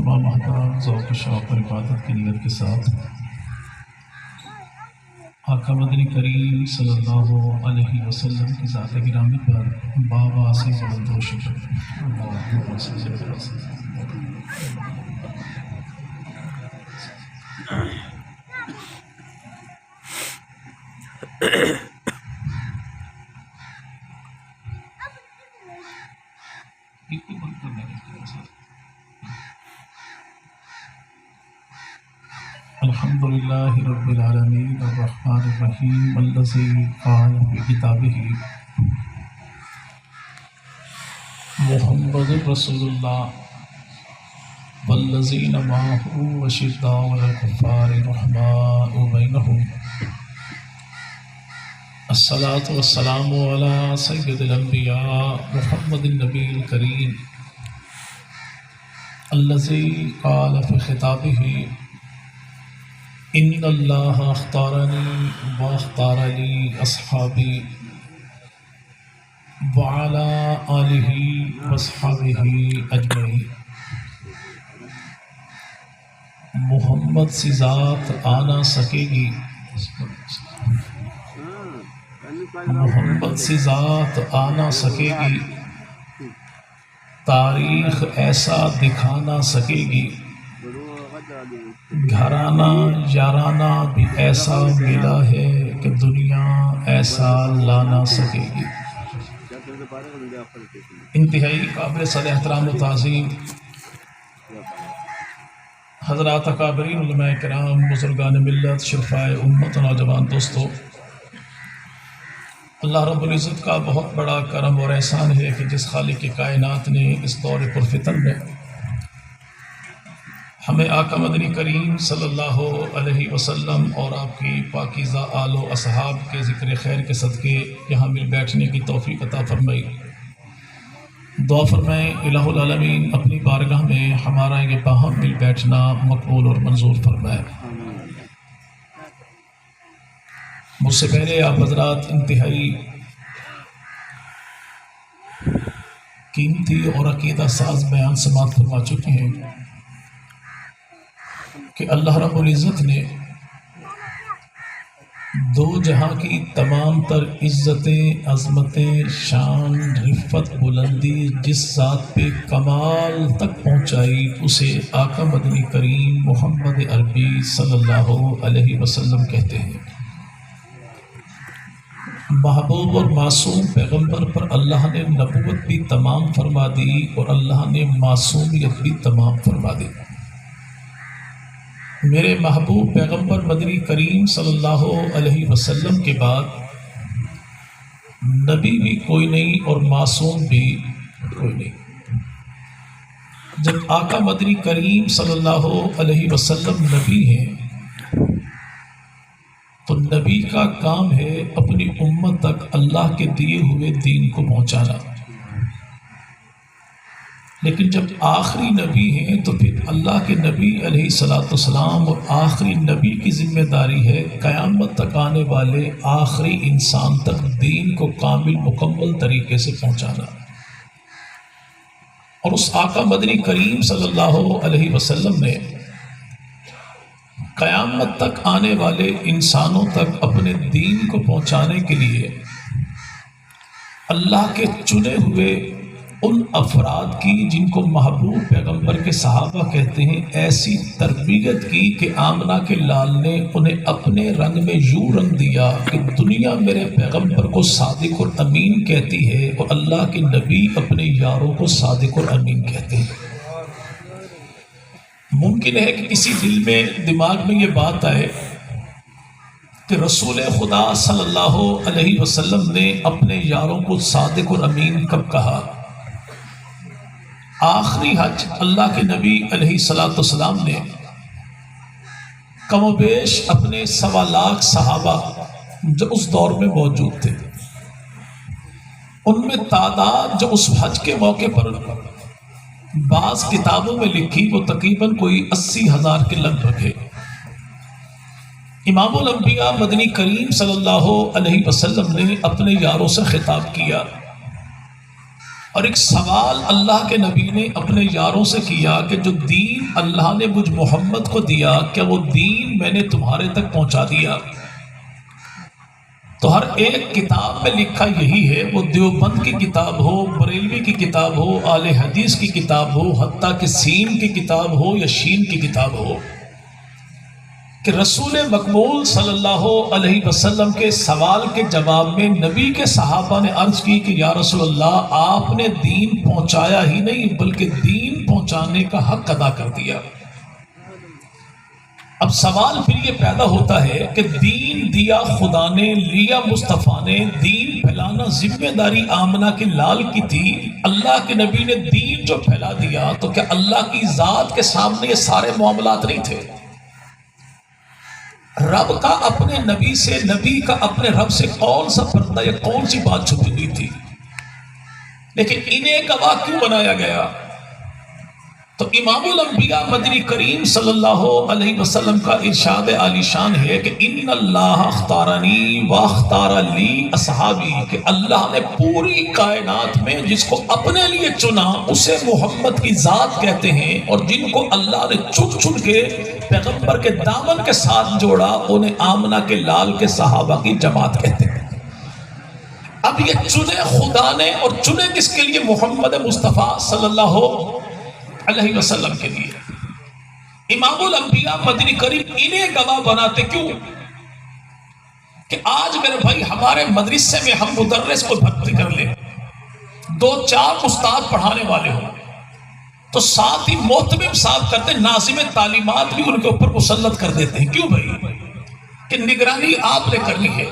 تمام احباب ذوق شوق اور عبادت کی نیت کے ساتھ آقا مدنی کریم صلی اللہ علیہ وسلم کی ذات گرامی پر بابا سے بلند و شکر الحمد للہ رب العالمین الرحمن الرحیم الذی قال بکتابہ محمد رسول اللہ والذین معہ اشداء علی الکفار رحماء بینہم الصلاۃ والسلام علی سید الانبیاء محمد النبی الکریم الذی قال فی خطابہ ان اللہ اختارنی واختار لی اصحابی وعلی آلہ واصحابہ اجمعین۔ محمد سی ذات آ نہ سکے گی، محمد سی ذات آ نہ سکے گی، تاریخ ایسا دکھا نہ سکے گی، گھرانہ یارانہ بھی ایسا ملا ہے کہ دنیا ایسا لا نہ سکے گی۔ انتہائی قابل صد احترام و تعظیم حضرات اکابرین علماء کرام، بزرگان ملت، شرفائے امت، نوجوان دوستو، اللہ رب العزت کا بہت بڑا کرم اور احسان ہے کہ جس خالق کائنات نے اس دور پرفتن میں ہمیں آقا مدنی کریم صلی اللہ علیہ وسلم اور آپ کی پاکیزہ آل و اصحاب کے ذکر خیر کے صدقے یہاں مل بیٹھنے کی توفیق عطا فرمائی۔ دعا فرمائیں الہ العالمین اپنی بارگاہ میں ہمارا یہ باہم مل بیٹھنا مقبول اور منظور فرمائے۔ مجھ سے پہلے آپ حضرات انتہائی قیمتی اور عقیدہ ساز بیان سماعت فرما چکے ہیں کہ اللہ رب العزت نے دو جہاں کی تمام تر عزتیں، عظمتیں، شان، رفت، بلندی جس ذات پہ کمال تک پہنچائی اسے آقا مدنی کریم محمد عربی صلی اللہ علیہ وسلم کہتے ہیں۔ محبوب اور معصوم پیغمبر پر اللہ نے نبوت بھی تمام فرما دی اور اللہ نے معصومیت بھی تمام فرما دی۔ میرے محبوب پیغمبر مدنی کریم صلی اللہ علیہ وسلم کے بعد نبی بھی کوئی نہیں اور معصوم بھی کوئی نہیں۔ جب آقا مدنی کریم صلی اللہ علیہ وسلم نبی ہیں تو نبی کا کام ہے اپنی امت تک اللہ کے دیے ہوئے دین کو پہنچانا، لیکن جب آخری نبی ہیں تو پھر اللہ کے نبی علیہ الصلوۃ والسلام اور آخری نبی کی ذمہ داری ہے قیامت تک آنے والے آخری انسان تک دین کو کامل مکمل طریقے سے پہنچانا۔ اور اس آقا مدنی کریم صلی اللہ علیہ وسلم نے قیامت تک آنے والے انسانوں تک اپنے دین کو پہنچانے کے لیے اللہ کے چنے ہوئے ان افراد کی جن کو محبوب پیغمبر کے صحابہ کہتے ہیں ایسی تربیت کی کہ آمنہ کے لال نے انہیں اپنے رنگ میں یوں رنگ دیا کہ دنیا میرے پیغمبر کو صادق اور امین کہتی ہے اور اللہ کے نبی اپنے یاروں کو صادق اور امین کہتے ہیں۔ ممکن ہے کہ کسی دل میں دماغ میں یہ بات آئے کہ رسول خدا صلی اللہ علیہ وسلم نے اپنے یاروں کو صادق اور امین کب کہا؟ آخری حج اللہ کے نبی علیہ الصلوۃ والسلام نے کم و بیش اپنے 1.25 لاکھ صحابہ جو اس دور میں موجود تھے ان میں تعداد جو اس حج کے موقع پر بعض کتابوں میں لکھی وہ تقریباً کوئی 80,000 کے لگ بھگ ہے۔ امام الانبیاء مدنی کریم صلی اللہ علیہ وسلم نے اپنے یاروں سے خطاب کیا، اور ایک سوال اللہ کے نبی نے اپنے یاروں سے کیا کہ جو دین اللہ نے مجھ محمد کو دیا، کیا وہ دین میں نے تمہارے تک پہنچا دیا؟ تو ہر ایک کتاب میں لکھا یہی ہے، وہ دیوبند کی کتاب ہو، بریلوی کی کتاب ہو، اہل حدیث کی کتاب ہو، حتیٰ کہ سین کی کتاب ہو یا شین کی کتاب ہو، کہ رسول مقبول صلی اللہ علیہ وسلم کے سوال کے جواب میں نبی کے صحابہ نے عرض کی کہ یا رسول اللہ، آپ نے دین پہنچایا ہی نہیں بلکہ دین پہنچانے کا حق ادا کر دیا۔ اب سوال پھر یہ پیدا ہوتا ہے کہ دین دیا خدا نے، لیا مصطفیٰ نے، دین پھیلانا ذمہ داری آمنہ کے لال کی تھی، اللہ کے نبی نے دین جو پھیلا دیا، تو کیا اللہ کی ذات کے سامنے یہ سارے معاملات نہیں تھے؟ رب کا اپنے نبی سے، نبی کا اپنے رب سے کون سا پردہ یا کون سی بات چھپی ہوئی تھی؟ لیکن انہیں گواہ کیوں بنایا گیا؟ تو امام الانبیاء مدنی کریم صلی اللہ علیہ وسلم کا ارشاد عالی شان ہے کہ ان اللہ اختارنی واختار لی اصحابی، کہ اللہ نے پوری کائنات میں جس کو اپنے لیے چنا اسے محمد کی ذات کہتے ہیں، اور جن کو اللہ نے چن چن کے پیغمبر کے دامن کے ساتھ جوڑا انہیں آمنہ کے لال کے صحابہ کی جماعت کہتے ہیں۔ اب یہ چنے خدا نے، اور چنے کس کے لیے؟ محمد مصطفیٰ صلی اللہ علیہ وسلم کے لیے۔ امام الانبیاء مدنی کریم انہیں گواہ بناتے کیوں؟ کہ آج میرے بھائی ہمارے مدرسے میں ہم مدرس کو بھرتی کر لیں، 2-4 استاد پڑھانے والے ہوں، تو ساتھ ہی محتمم صاحب کرتے، ناظم تعلیمات بھی ان کے اوپر مسلط کر دیتے ہیں۔ کیوں بھائی؟ کہ نگرانی آپ نے کرنی ہے۔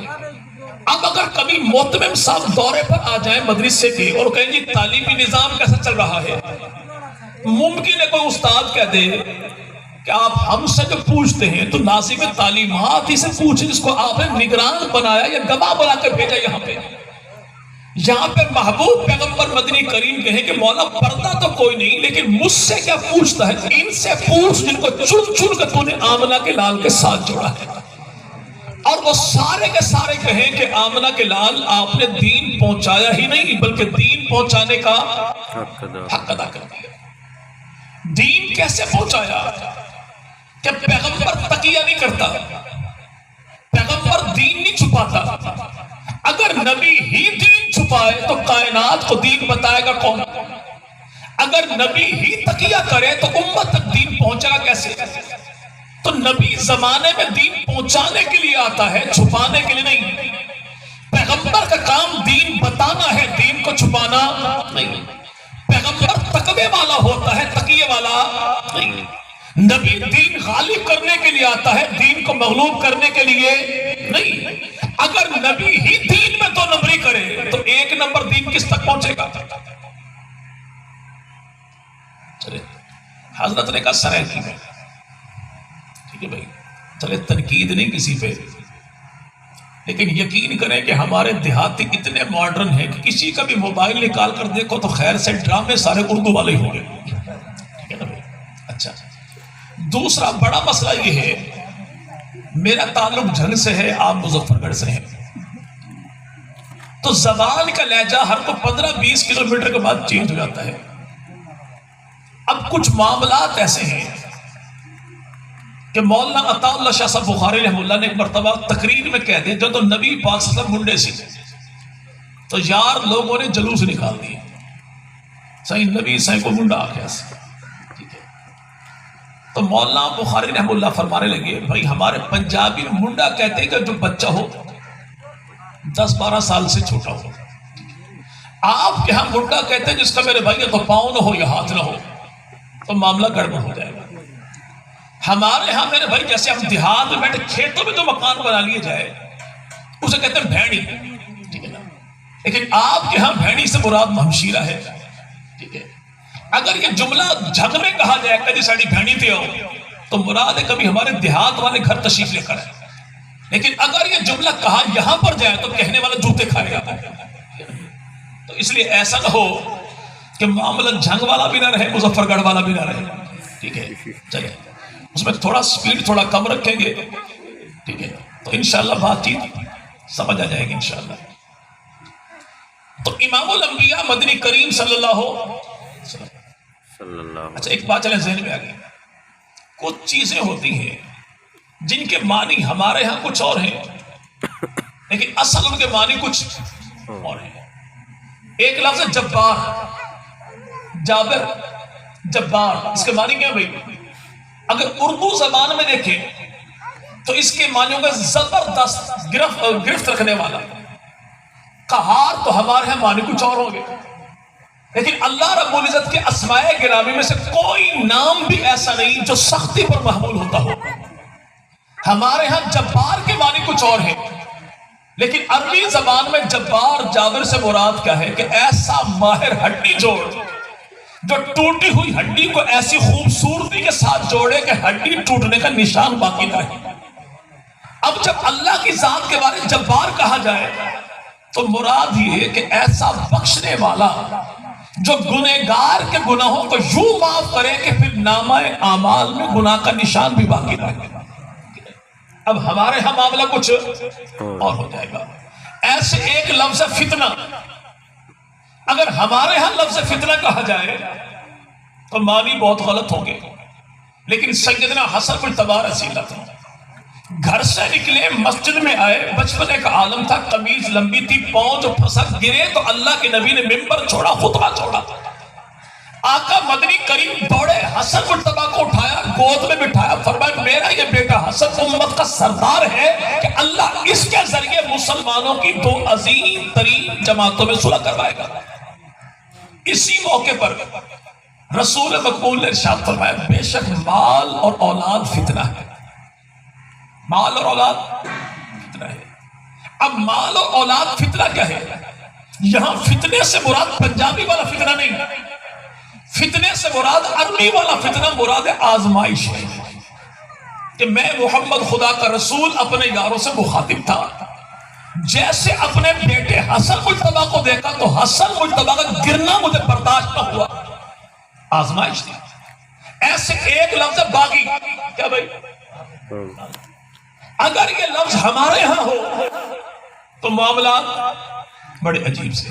اب اگر کبھی محتمم صاحب دورے پر آ جائیں مدرسے کے اور کہیں جی تعلیمی نظام کیسا چل رہا ہے، ممکن ہے کوئی استاد کہہ دے کہ آپ ہم سے جو پوچھتے ہیں تو ناظم تعلیمات ہی سے پوچھیں جس کو آپ نے نگران بنایا یا گواہ بنا کر بھیجا۔ یہاں پہ محبوب پیغمبر مدنی کریم کہیں کہ مولا پردہ تو کوئی نہیں لیکن مجھ سے کیا پوچھتا ہے؟ ان سے پوچھ جن کو چن چن کر تو نے آمنہ کے لال کے ساتھ جوڑا ہے۔ اور وہ سارے کے سارے کہیں کہ آمنہ کے لال آپ نے دین پہنچایا ہی نہیں بلکہ دین پہنچانے کا حق ادا کر دیا۔ دین کیسے پہنچایا؟ کہ پیغمبر تقیہ نہیں کرتا، پیغمبر دین نہیں چھپاتا۔ اگر نبی ہی دین چھپائے تو کائنات کو دین بتائے گا کون؟ اگر نبی ہی تقیہ کرے تو امت تک دین پہنچے گا کیسے؟ تو نبی زمانے میں دین پہنچانے کے لیے آتا ہے، چھپانے کے لیے نہیں۔ پیغمبر کا کام دین بتانا ہے، دین کو چھپانا نہیں۔ پیغمبر تقوی والا ہوتا ہے، تقیہ والا نہیں۔ نبی دین غالب کرنے کے لیے آتا ہے، دین کو مغلوب کرنے کے لیے نہیں۔ اگر نبی ہی دین میں 2 نمبری کرے تو 1 نمبر دین کس تک پہنچے گا؟ چلے حضرت نے کہا سرائے کی میں، ٹھیک ہے بھائی، چلے تنقید نہیں کسی پہ، لیکن یقین کریں کہ ہمارے دیہاتی اتنے ماڈرن ہیں کہ کسی کا بھی موبائل نکال کر دیکھو تو خیر سے ڈرامے سارے اردو والے ہوں گے، ٹھیک ہے نا بھائی؟ اچھا، دوسرا بڑا مسئلہ یہ ہے، میرا تعلق جھنگ سے ہے، آپ مظفر گڑھ سے ہیں، تو زبان کا لہجہ ہر کو 15-20 کلومیٹر کے بعد چینج ہو جاتا ہے۔ اب کچھ معاملات ایسے ہیں کہ مولانا عطا اللہ شاہ صاحب بخاری رحمہ اللہ نے ایک مرتبہ تقریر میں کہہ دیا جو تو نبی پاک صلی اللہ علیہ وسلم منڈے سی، تو یار لوگوں نے جلوس نکال دیے، صحیح نبی صحیح کو منڈا آ گیا سی، ٹھیک ہے؟ تو مولانا بخاری رحمہ اللہ فرمانے لگے بھائی ہمارے پنجابی میں منڈا کہتے ہیں کہ جو بچہ ہو 10-12 سال سے چھوٹا ہو، آپ کے ہاں منڈا کہتے ہیں جس کا میرے بھائی تو پاؤں نہ ہو یا ہاتھ نہ ہو تو معاملہ گڑبڑ ہو جائے گا۔ ہمارے ہاں میرے بھائی جیسے ہم دیہات میں بیٹھے کھیتوں میں جو مکان بنا لیے جائے اسے کہتے ہیں بھینی، ٹھیک ہے نا؟ لیکن آپ کے ہاں بھینی سے مراد ہمشیرہ ہے، ٹھیک ہے؟ اگر یہ جملہ جھگ میں کہا جائے کبھی ساڑی بھینی تھے ہو تو مراد ہے کبھی ہمارے دیہات والے گھر تشریف لے کر ہے، لیکن اگر یہ جملہ کہا یہاں پر جائے تو کہنے والا جوتے کھائے گا۔ تو اس لیے ایسا نہ ہو کہ معاملہ جھنگ والا بھی نہ رہے، مظفر گڑھ والا بھی نہ رہے، ٹھیک ہے؟ چلے اس میں تھوڑا سپیڈ تھوڑا کم رکھیں گے، ٹھیک ہے؟ تو انشاءاللہ بات چیت سمجھ آ جائے گی انشاءاللہ۔ تو امام الانبیاء مدنی کریم صلی اللہ اچھا ایک بات چلے ذہن میں آ گئی، کچھ چیزیں ہوتی ہیں جن کے معنی ہمارے ہاں کچھ اور ہیں لیکن اصل ان کے معنی کچھ اور ہیں۔ ایک لفظ ہے جبار، جابر، جبار، اس کے معنی کیا بھائی؟ اگر اردو زبان میں دیکھیں تو اس کے معنیوں کا زبردست گرفت رکھنے والا، قہار تو ہمارے ہاں معنی کچھ اور ہوں گے، لیکن اللہ رب العزت کے اسماء گرامی میں سے کوئی نام بھی ایسا نہیں جو سختی پر محمول ہوتا ہو۔ ہمارے ہاں جبار کے معنی کچھ اور ہیں، لیکن عربی زبان میں جبار جابر سے مراد کیا ہے کہ ایسا ماہر ہڈی جوڑ جو ٹوٹی ہوئی ہڈی کو ایسی خوبصورتی کے ساتھ جوڑے کہ ہڈی ٹوٹنے کا نشان باقی نہ رہے۔ اب جب اللہ کی ذات کے بارے میں جبار کہا جائے تو مراد یہ کہ ایسا بخشنے والا جو گنہگار کے گناہوں کو یوں معاف کرے کہ پھر نامہ اعمال میں گناہ کا نشان بھی باقی نہ رہے۔ اب ہمارے ہاں معاملہ کچھ اور ہو جائے گا۔ ایسے ایک لفظ فتنہ، اگر ہمارے ہاں لفظ فتنہ کہا جائے تو معنی بہت غلط ہوں گے، لیکن سیدنا حسن بن تبار رضی اللہ تھا، گھر سے نکلے مسجد میں آئے، بچپنے کا عالم تھا، قمیض لمبی تھی، پاؤں جو پھسک گرے تو اللہ کے نبی نے ممبر چھوڑا، خطبہ چھوڑا، آقا مدنی کریم دوڑے، حسن بن تبا کو اٹھایا، گود میں بٹھایا، فرمایا میرا یہ بیٹا حسن امت کا سردار ہے کہ اللہ اس کے ذریعے مسلمانوں کی دو عظیم ترین جماعتوں میں صلح کروائے گا۔ اسی موقع پر رسول مقبول نے ارشاد فرمایا بے شک مال اور اولاد فتنہ ہے، مال اور اولاد فتنہ ہے۔ اب مال اور اولاد فتنہ کیا ہے؟ یہاں فتنے سے مراد پنجابی والا فتنہ نہیں، فتنے سے مراد عربی والا فتنہ مراد آزمائش ہے کہ میں محمد خدا کا رسول اپنے یاروں سے مخاطب تھا، جیسے اپنے بیٹے حسن مجتبیٰ کو دیکھا تو حسن مجتبیٰ کا گرنا مجھے برداشت نہ ہوا، آزمائش تھی۔ ایسے ایک لفظ باغی، کیا بھائی؟ اگر یہ لفظ ہمارے ہاں ہو تو معاملات بڑے عجیب سے،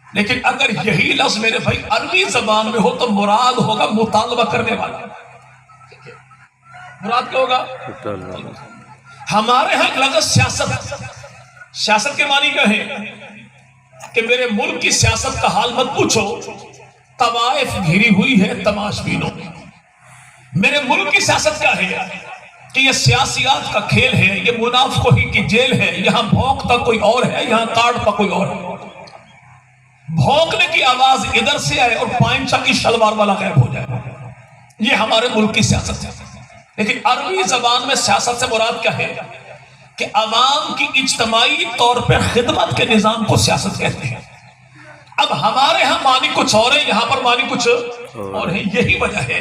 لیکن اگر یہی لفظ میرے بھائی عربی زبان میں ہو تو مراد ہوگا مطالبہ کرنے والا۔ مراد کیا ہوگا؟ ہمارے ہاں لفظ سیاست، سیاست کے معنی کیا ہے کہ میرے ملک کی سیاست کا حال مت پوچھو، طوائف گھری ہوئی ہے تماش بینوں۔ میرے ملک کی سیاست کیا ہے کہ یہ سیاسیات کا کھیل ہے، یہ منافقوں ہی کی جیل ہے، یہاں بھونکتا کوئی اور ہے، یہاں کاٹتا کوئی اور ہے، بھونکنے کی آواز ادھر سے آئے اور پائنچا کی شلوار والا غائب ہو جائے، یہ ہمارے ملک کی سیاست ہے۔ لیکن عربی زبان میں سیاست سے مراد کیا ہے کہ عوام کی اجتماعی طور پر خدمت کے نظام کو سیاست کہتے ہیں۔ اب ہمارے ہاں معنی کچھ اور ہے، یہاں پر معنی کچھ اور ہے۔ یہی وجہ ہے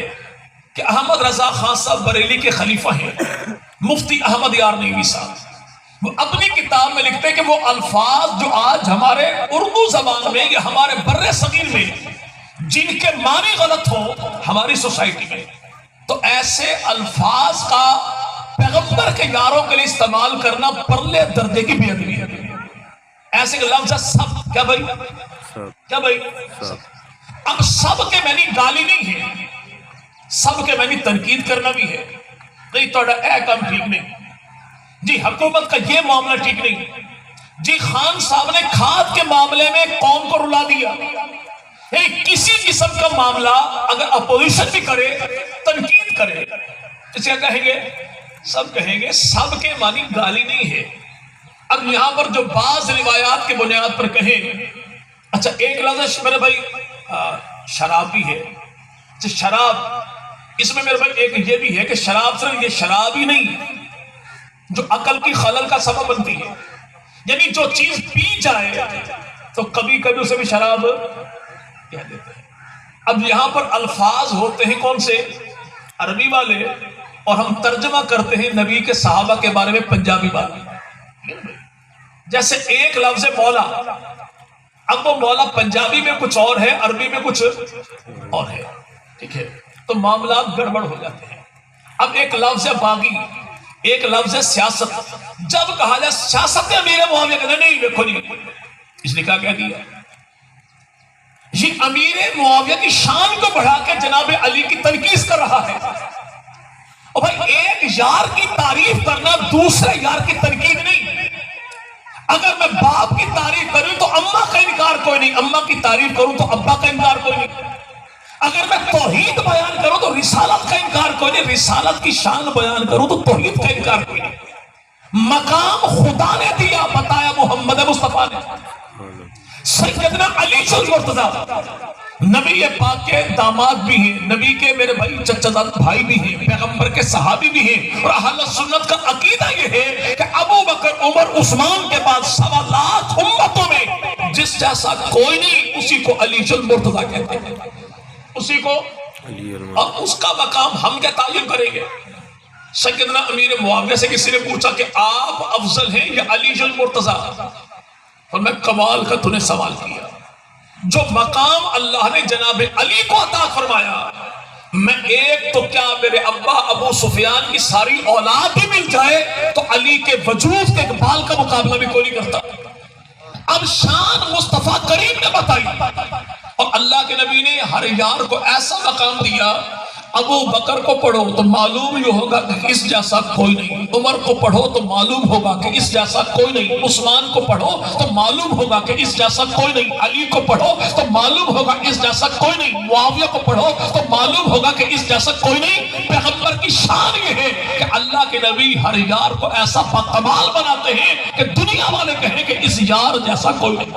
کہ احمد رضا خان صاحب بریلی کے خلیفہ ہیں، مفتی احمد یار نیوی صاحب، وہ اپنی کتاب میں لکھتے ہیں کہ وہ الفاظ جو آج ہمارے اردو زبان میں یا ہمارے بر صغیر میں جن کے معنی غلط ہوں ہماری سوسائٹی میں، تو ایسے الفاظ کا پیغمبر کے یاروں کے لیے استعمال کرنا پرلے درجے کی بے ادبی ہے۔ ایسے لفظ سب، کیا بھائی؟ کیا بھائی؟ اب سب کے معنی گالی نہیں ہے، سب کے معنی تنقید کرنا بھی ہے، نہیں توڑا اے کام ٹھیک نہیں، جی حکومت کا یہ معاملہ ٹھیک نہیں، جی خان صاحب نے کھاد کے معاملے میں قوم کو رلا دیا، کسی قسم کا معاملہ اگر اپوزیشن بھی کرے تنقید کرے، اس کیا کہیں گے؟ سب کہیں گے۔ سب کے معنی گالی نہیں ہے۔ اب یہاں پر جو بعض روایات کے بنیاد پر کہیں، اچھا ایک لفظ میرے بھائی شراب بھی ہے، شراب اس میں میرے بھائی ایک یہ بھی ہے کہ شراب صرف یہ شراب ہی نہیں جو عقل کی خلل کا سبب بنتی ہے، یعنی جو چیز پی جائے تو کبھی کبھی اسے بھی شراب کہہ دیتے ہیں۔ اب یہاں پر الفاظ ہوتے ہیں کون سے؟ عربی والے، اور ہم ترجمہ کرتے ہیں نبی کے صحابہ کے بارے میں پنجابی والے۔ جیسے ایک لفظ مولا، اب وہ مولا پنجابی میں کچھ اور ہے، عربی میں کچھ اور ہے، ٹھیک ہے، تو معاملات گڑبڑ ہو جاتے ہیں۔ اب ایک لفظ باغی، ایک لفظ سیاست، جب کہا جائے سیاست امیر معاویہ کہتے نہیں، دیکھو نہیں، اس نے کیا کہہ دیا یہ امیر معاویہ کی شان کو بڑھا کے جناب علی کی تنقید کر رہا ہے. اور بھائی ایک یار کی تعریف کرنا دوسرے یار کی تنقید نہیں. اگر میں باپ کی تعریف کروں تو اماں کا انکار کوئی نہیں, اماں کی تعریف کروں تو ابا کا انکار کوئی نہیں. اگر میں توحید بیان کروں تو رسالت کا انکار کوئی نہیں, رسالت کی شان بیان کروں تو توحید کا انکار کوئی نہیں. مقام خدا نے دیا, بتایا محمد مصطفیٰ نے. سیدنا علی المرتضیٰ نبی پاک کے داماد بھی ہیں, نبی کے میرے بھائی چچا زاد بھائی بھی ہیں, پیغمبر کے صحابی بھی ہیں. اور اہل سنت کا عقیدہ یہ ہے کہ ابو بکر عمر عثمان کے بعد 1.25 لاکھ امتوں میں جس جیسا کوئی نہیں, اسی کو علی المرتضیٰ کہتے ہیں, اسی کو. اور اس کا مقام ہم کیا تعین کریں گے؟ سیدنا امیر معاویہ سے کسی نے پوچھا کہ آپ افضل ہیں یا علی المرتضیٰ؟ اور میں کمال کا تُنے سوال کیا. جو مقام اللہ نے جناب علی کو عطا فرمایا, میں ایک تو کیا میرے ابا ابو سفیان کی ساری اولاد بھی مل جائے تو علی کے وجود کے اقبال کا مقابلہ بھی کوئی نہیں کرتا. اب شان مصطفیٰ کریم نے بتائی, اور اللہ کے نبی نے ہر یار کو ایسا مقام دیا. ابو بکر کو پڑھو تو معلوم یہ ہوگا کہ اس جیسا کوئی نہیں, عمر کو پڑھو تو معلوم ہوگا کہ اس جیسا کوئی نہیں, عثمان کو پڑھو تو معلوم ہوگا کہ اس جیسا کوئی نہیں, علی کو پڑھو تو معلوم ہوگا اس جیسا کوئی نہیں, معاویہ کو پڑھو تو معلوم ہوگا کہ اس جیسا کوئی نہیں. پیغمبر کی شان یہ ہے کہ اللہ کے نبی ہر یار کو ایسا باکمال بناتے ہیں کہ دنیا والے کہیں کہ اس یار جیسا کوئی نہیں.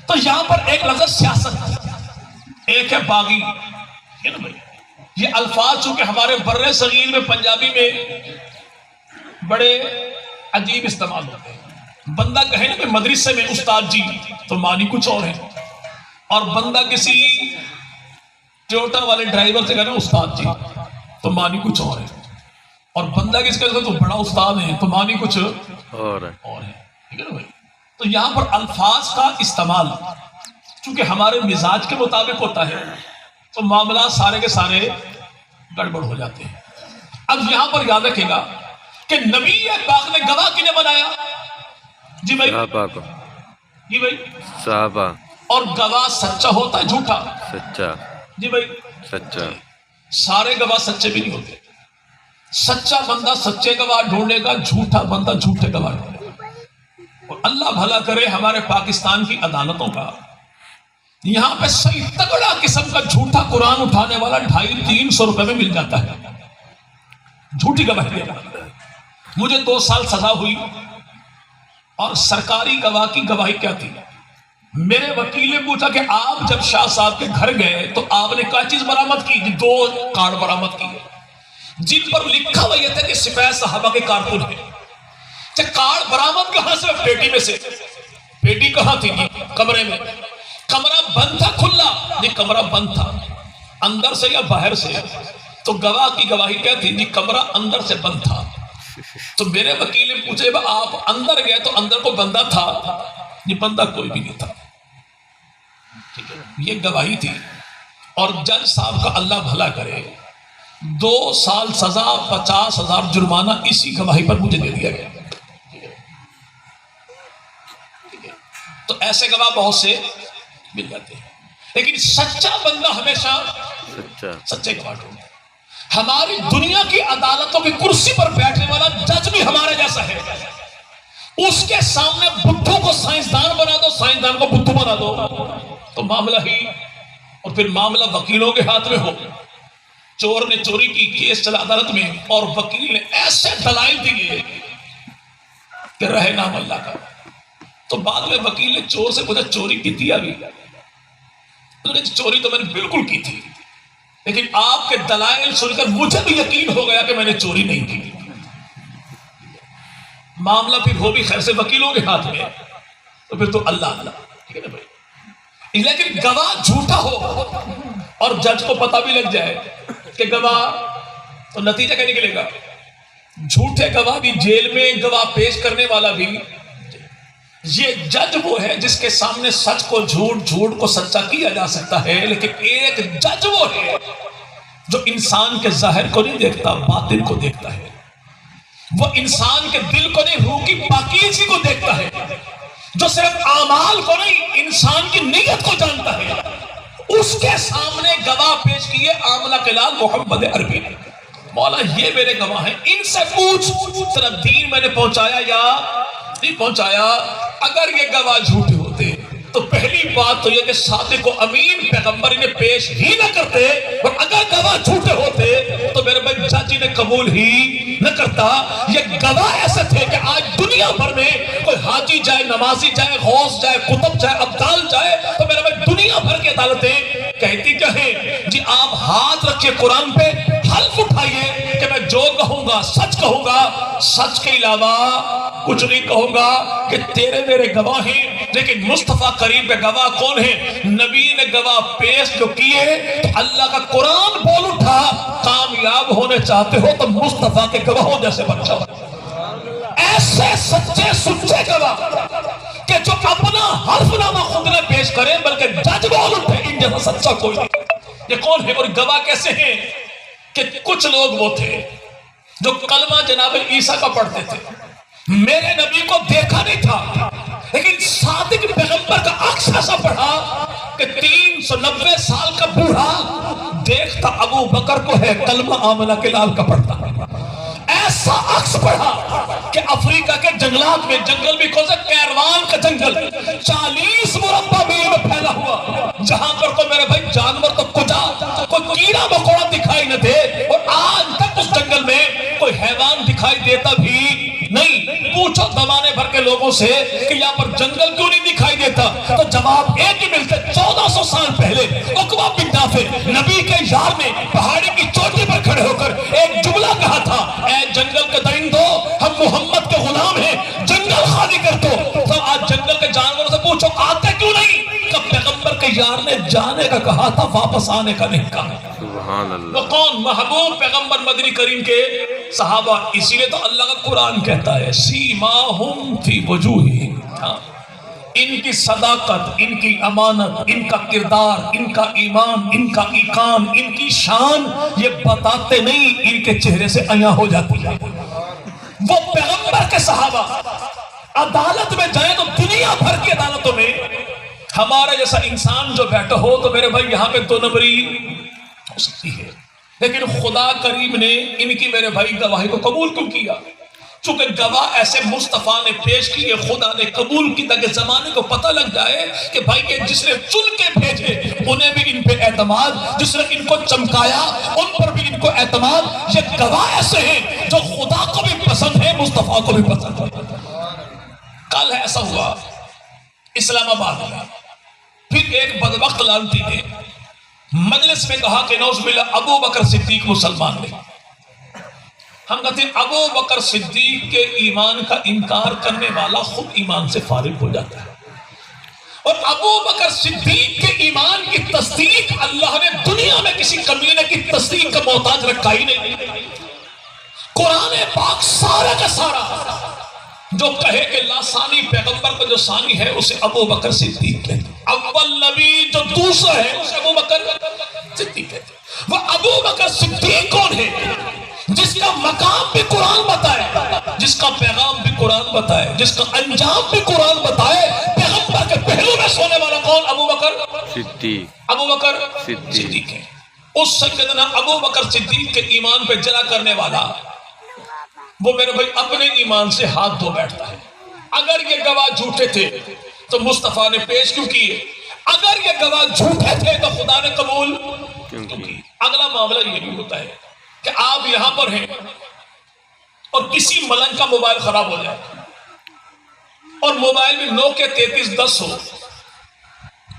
تو یہاں پر ایک لفظ سیاست, ایک ہے باغی. یہ الفاظ چونکہ ہمارے بر صغیر میں پنجابی میں بڑے عجیب استعمال ہوتے ہیں. بندہ کہے نا کہ مدرسے میں استاد جی تو معنی کچھ اور ہے, اور بندہ کسی ٹویوٹا والے ڈرائیور سے کہے نا استاد جی تو معنی کچھ اور ہے, اور بندہ کس کہے تو بڑا استاد ہے تو معنی کچھ اور ہے. ٹھیک ہے نا بھائی. تو یہاں پر الفاظ کا استعمال چونکہ ہمارے مزاج کے مطابق ہوتا ہے تو معاملات سارے کے سارے گڑبڑ ہو جاتے ہیں. اب یہاں پر یاد رکھے گا کہ نبی پاک نے گواہ کنے بنایا؟ جی بھائی صحابہ کو. جی بھائی صحابہ. اور گواہ سچا ہوتا ہے جھوٹا؟ سچا. جی بھائی سچا. سارے گواہ سچے بھی نہیں ہوتے. سچا بندہ سچے گواہ ڈھونڈے گا, جھوٹا بندہ جھوٹے گواہ ڈھونڈے گا. اور اللہ بھلا کرے ہمارے پاکستان کی عدالتوں کا یہاں پہ صحیح تگڑا قسم کا جھوٹا قرآن اٹھانے والا 250-300 روپے میں مل جاتا ہے, جھوٹی گواہی دے رہا. مجھے 2 سال سزا ہوئی اور سرکاری گواہ کی گواہی کیا تھی؟ میرے وکیل نے پوچھا کہ آپ جب شاہ صاحب کے گھر گئے تو آپ نے کیا چیز برآمد کی؟ 2 کارڈ برآمد کی جن پر لکھا ہوا یہ تھا کہ سپاہی صحابہ کے کارکن ہیں. کارڈ برآمد کہاں سے؟ پیٹی میں سے. پیٹی کہاں تھی؟ کمرے میں. کمرہ بند تھا کھلا؟ جی کمرہ بند تھا. اندر سے یا باہر سے؟ تو گواہ کی گواہی کیا تھی؟ جی کمرہ اندر سے بند تھا. تو میرے وکیل نے پوچھے آپ اندر گئے تو اندر کو بندہ تھا؟ جی بندہ کوئی بھی نہیں تھا. ٹھیک ہے, یہ گواہی تھی. اور جج صاحب کا اللہ بھلا کرے 2 سال سزا 50,000 جرمانہ اسی گواہی پر مجھے دے دیا گیا. تو ایسے گواہ بہت سے مل جاتے ہیں, لیکن سچا بندہ ہمیشہ سچے گواہ ڈھونڈے. ہماری دنیا کی عدالتوں کی کرسی پر بیٹھنے والا جج بھی ہمارے جیسا ہے. اس کے سامنے بدھو کو سائنسدان بنا دو, سائنسدان کو بدھو بنا دو تو معاملہ ہی. اور پھر معاملہ وکیلوں کے ہاتھ میں ہو. چور نے چوری کی, کیس چلا عدالت میں, اور وکیل نے ایسے دلائل دیے کہ رہے نام اللہ کا. تو بعد میں وکیل نے چور سے پوچھا چوری کی تھی ابھی؟ چوری تو میں نے بالکل کی تھی, لیکن آپ کے دلائل سن کر مجھے بھی یقین ہو گیا کہ میں نے چوری نہیں کی. معاملہ پھر ہو بھی خیر سے وکیلوں کے ہاتھ میں, تو پھر تو اللہ اللہ. ٹھیک ہے نا بھائی. لیکن گواہ جھوٹا ہو اور جج کو پتہ بھی لگ جائے کہ گواہ, تو نتیجہ کیا نکلے گا؟ جھوٹے گواہ بھی جیل میں, گواہ پیش کرنے والا بھی. یہ جج وہ ہے جس کے سامنے سچ کو جھوٹ, جھوٹ کو سچا کیا جا سکتا ہے. لیکن ایک جج وہ ہے جو انسان کے ظاہر کو نہیں دیکھتا, باطن کو دیکھتا ہے. وہ انسان کے دل کو نہیں, روح کی پاکیزگی کو دیکھتا ہے. جو صرف اعمال کو نہیں انسان کی نیت کو جانتا ہے، اس کے سامنے گواہ پیش کیے آمنہ کے لال محمد عربی نے۔ مولا یہ میرے گواہ ہیں، ان سے پوچھ تیرا دین میں نے پہنچایا یا نہیں پہنچایا۔ اگر یہ گواہ جھوٹے ہوتے تو پہلی بات تو یہ کہ صادق و امین پیغمبر انہیں پیش ہی نہ کرتے، اور اگر گواہ جھوٹے ہوتے تو میرے بھائی چاچی نے قبول ہی نہ کرتا۔ یہ گواہ ایسے تھے کہ آج دنیا بھر میں کوئی حاجی جائے، نمازی جائے، غوث جائے، قطب جائے، ابدال جائے تو میرے بھائی دنیا بھر کی عدالتیں کہتی کیا ہیں؟ جی آپ ہاتھ رکھیے قرآن پہ، حلف اٹھائیے کہ میں جو کہوں گا سچ کہوں گا، سچ کے علاوہ کچھ نہیں کہوں گا، کہ تیرے میرے گواہ ہیں۔ لیکن مصطفیٰ کریم پہ گواہ کون ہے؟ نبی نے گواہ پیش جو کیے تو اللہ کا قرآن بول اٹھا، کامیاب ہونے چاہتے ہو تو مصطفیٰ کے گواہوں جیسے بن جاؤ۔ ایسے سچے سچے گواہ کہ جو اپنا حلف نامہ خود نہ پیش کریں بلکہ جج بول اٹھے، ان جیسا سچا کوئی نہیں۔ یہ کون ہے اور گواہ کیسے ہیں؟ کہ کچھ لوگ وہ تھے جو کلمہ جناب عیسیٰ کا پڑھتے تھے، میرے نبی کو دیکھا نہیں تھا، لیکن صادق پیغمبر کا عکس ایسا پڑھا کہ 390 سال کا بوڑھا دیکھتا ابو بکر کو ہے، کلمہ آمنہ کے لال کا پڑھتا۔ ایسا عکس پڑھا کہ افریقہ کے جنگلات میں، جنگل بھی کون سا کیروان کا جنگل 40 مربع میل میں پھیلا ہوا، جہاں پر تو میرے بھائی جانور تو کجا کوئی کیڑا مکوڑا دکھائی نہ دے، اور آج تک اس جنگل میں کوئی حیوان دکھائی دیتا بھی نہیں۔ پوچھو زمانے بھر کے لوگوں سے کہ یہاں پر جنگل کیوں نہیں دکھائی دیتا، تو جواب ایک ہی ملتا ہے۔ 1400 سال پہلے عقبہ بن نافع نبی کے یار نے پہاڑی کی چوٹی پر کھڑے ہو کر ایک جملہ کہا تھا، اے جنگل کے درندو ہم محمد کے غلام ہیں، جنگل خالی کر دو۔ تو آج جنگل کے جانوروں سے پوچھو آتے کیوں نہیں؟ کہ پیغمبر کے یار نے جانے کا کہا تھا، واپس آنے کا نہیں کہا۔ سبحان اللہ۔ وہ کون؟ محبوب پیغمبر مدنی کریم کے صحابہ۔ اسی لیے تو اللہ کا قرآن کہتا ہے سیماہم فی وجوہہم، ان کی صداقت، ان کی امانت، ان کا کردار، ان کا ایمان، ان کا ایقان، ان کی شان یہ بتاتے نہیں، ان کے چہرے سے عیاں ہو جاتی ہے۔ وہ پیغمبر کے صحابہ عدالت میں جائیں تو دنیا بھر کی عدالتوں میں ہمارا جیسا انسان جو بیٹھا ہو تو میرے بھائی یہاں پہ 2 نمبری ہو سکتی ہے، لیکن خدا کریم نے ان کی میرے بھائی گواہی کو قبول کیوں کیا؟ چونکہ گواہ ایسے مصطفیٰ نے پیش کیے، خدا نے قبول کی تاکہ زمانے کو پتہ لگ جائے کہ بھائی کہ جس نے چن کے بھیجے انہیں بھی ان پہ اعتماد، جس نے ان کو چمکایا ان پر بھی ان کو اعتماد۔ یہ گواہ ایسے ہیں جو خدا کو بھی پسند ہے، مصطفیٰ کو بھی پسند ہے۔ کل ایسا ہوا اسلام آباد میں، پھر ایک بدبخت لانتی نے مجلس میں کہا کہ نعوذ باللہ ابو بکر صدیق مسلمان نہیں۔ ہم کہتے ہیں ابو بکر صدیق کے ایمان کا انکار کرنے والا خود ایمان سے فارغ ہو جاتا ہے، اور ابو بکر صدیق کے ایمان کی تصدیق اللہ نے دنیا میں کسی کمینے کی تصدیق کا محتاج رکھا ہی نہیں۔ قرآن پاک سارا کا سارا جو کہے کہ لا ثانی پیغمبر کو جو ثانی ہے اسے ابو بکر صدیق کہتے ہیں، اول نبی جو دوسرا ہے اسے ابو بکر صدیق کہتے ہیں۔ وہ ابو بکر صدیق کون ہے؟ جس کا مقام بھی قرآن بتائے، جس کا پیغام بھی قرآن بتائے، جس کا انجام بھی قرآن بتائے۔ پیغمبر کے پہلو میں سونے والا کون؟ ابو بکر صدیق۔ ابو بکر صدیق ہے۔ اس سیدنا ابو بکر صدیق کے ایمان پہ جلا کرنے والا وہ میرے بھائی اپنے ایمان سے ہاتھ دھو بیٹھتا ہے۔ اگر یہ گواہ جھوٹے تھے تو مصطفیٰ نے پیش کیوں کیے؟ اگر یہ گواہ جھوٹے تھے تو خدا نے قبول کیوں کی؟ اگلا معاملہ یہ بھی ہوتا ہے کہ آپ یہاں پر ہیں اور کسی ملنگ کا موبائل خراب ہو جائے اور موبائل میں نوکیا 3310 ہو،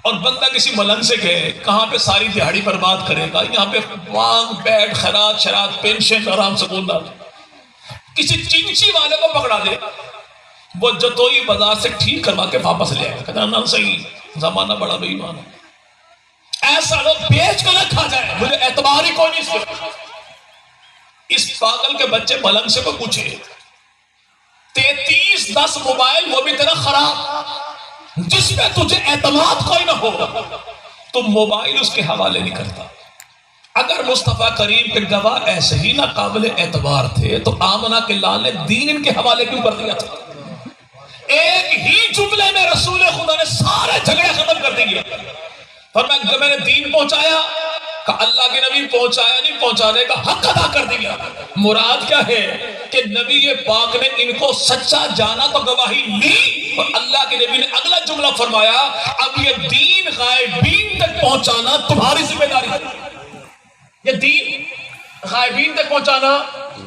اور بندہ کسی ملنگ سے کہے کہاں پہ ساری دیہڑی برباد کرے گا، یہاں پہ وانگ بیٹ خیرات شرات پینشن آرام سکون ڈال، کسی چنچی والے کو پکڑا دے، وہ جتوئی بازار سے ٹھیک کروا کے واپس لے آئے، کہتا نا صحیح زمانہ بڑا بے ایمان ہے، ایسا لوگ بیچ کے نہ کھا جائے، مجھے اعتبار ہی کوئی نہیں اس کے۔ اس پاگل کے بچے ملنگ سے کو پوچھے 3310 موبائل وہ بھی تیرا خراب، جس میں تجھے اعتماد کوئی نہ ہو تو موبائل اس کے حوالے نہیں کرتا۔ اگر مصطفیٰ کریم کے گواہ ایسے ہی نہ قابل اعتبار تھے تو آمنہ کے لال نے دین ان کے حوالے کیوں کر دیا تھا؟ ایک ہی جملے میں رسول خدا نے سارے جھگڑے ختم کر دیے. فرمایا میں نے دین پہنچایا، کہ اللہ کے نبی پہنچایا نہیں، پہنچانے کا حق ادا کر دیا. مراد کیا ہے کہ نبی پاک نے ان کو سچا جانا تو گواہی لی، اور اللہ کے نبی نے اگلا جملہ فرمایا اب یہ دین غائبین تک پہنچانا تمہاری ذمہ داری ہے. یہ دین غائبین تک پہنچانا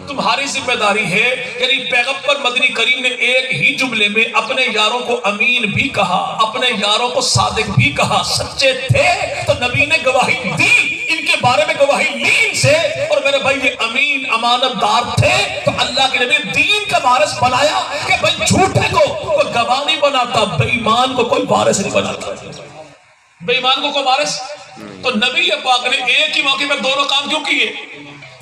تمہاری ذمہ داری ہے. یعنی پیغمبر مدنی کریم نے ایک ہی جملے میں اپنے یاروں کو امین بھی کہا، اپنے یاروں کو صادق بھی کہا. سچے تھے تو نبی نے گواہی دی، ان کے بارے میں گواہی لی ان سے. اور میرے بھائی یہ امین امانت دار تھے تو اللہ کے نبی نے دین کا وارث بنایا کہ بھائی جھوٹے کو کوئی گواہ نہیں بناتا، بے ایمان کو کوئی وارث نہیں بناتا. بے ایمان کو کوئی وارث. تو نبی پاک نے ایک ہی موقع پر دونوں کام کیوں کیے؟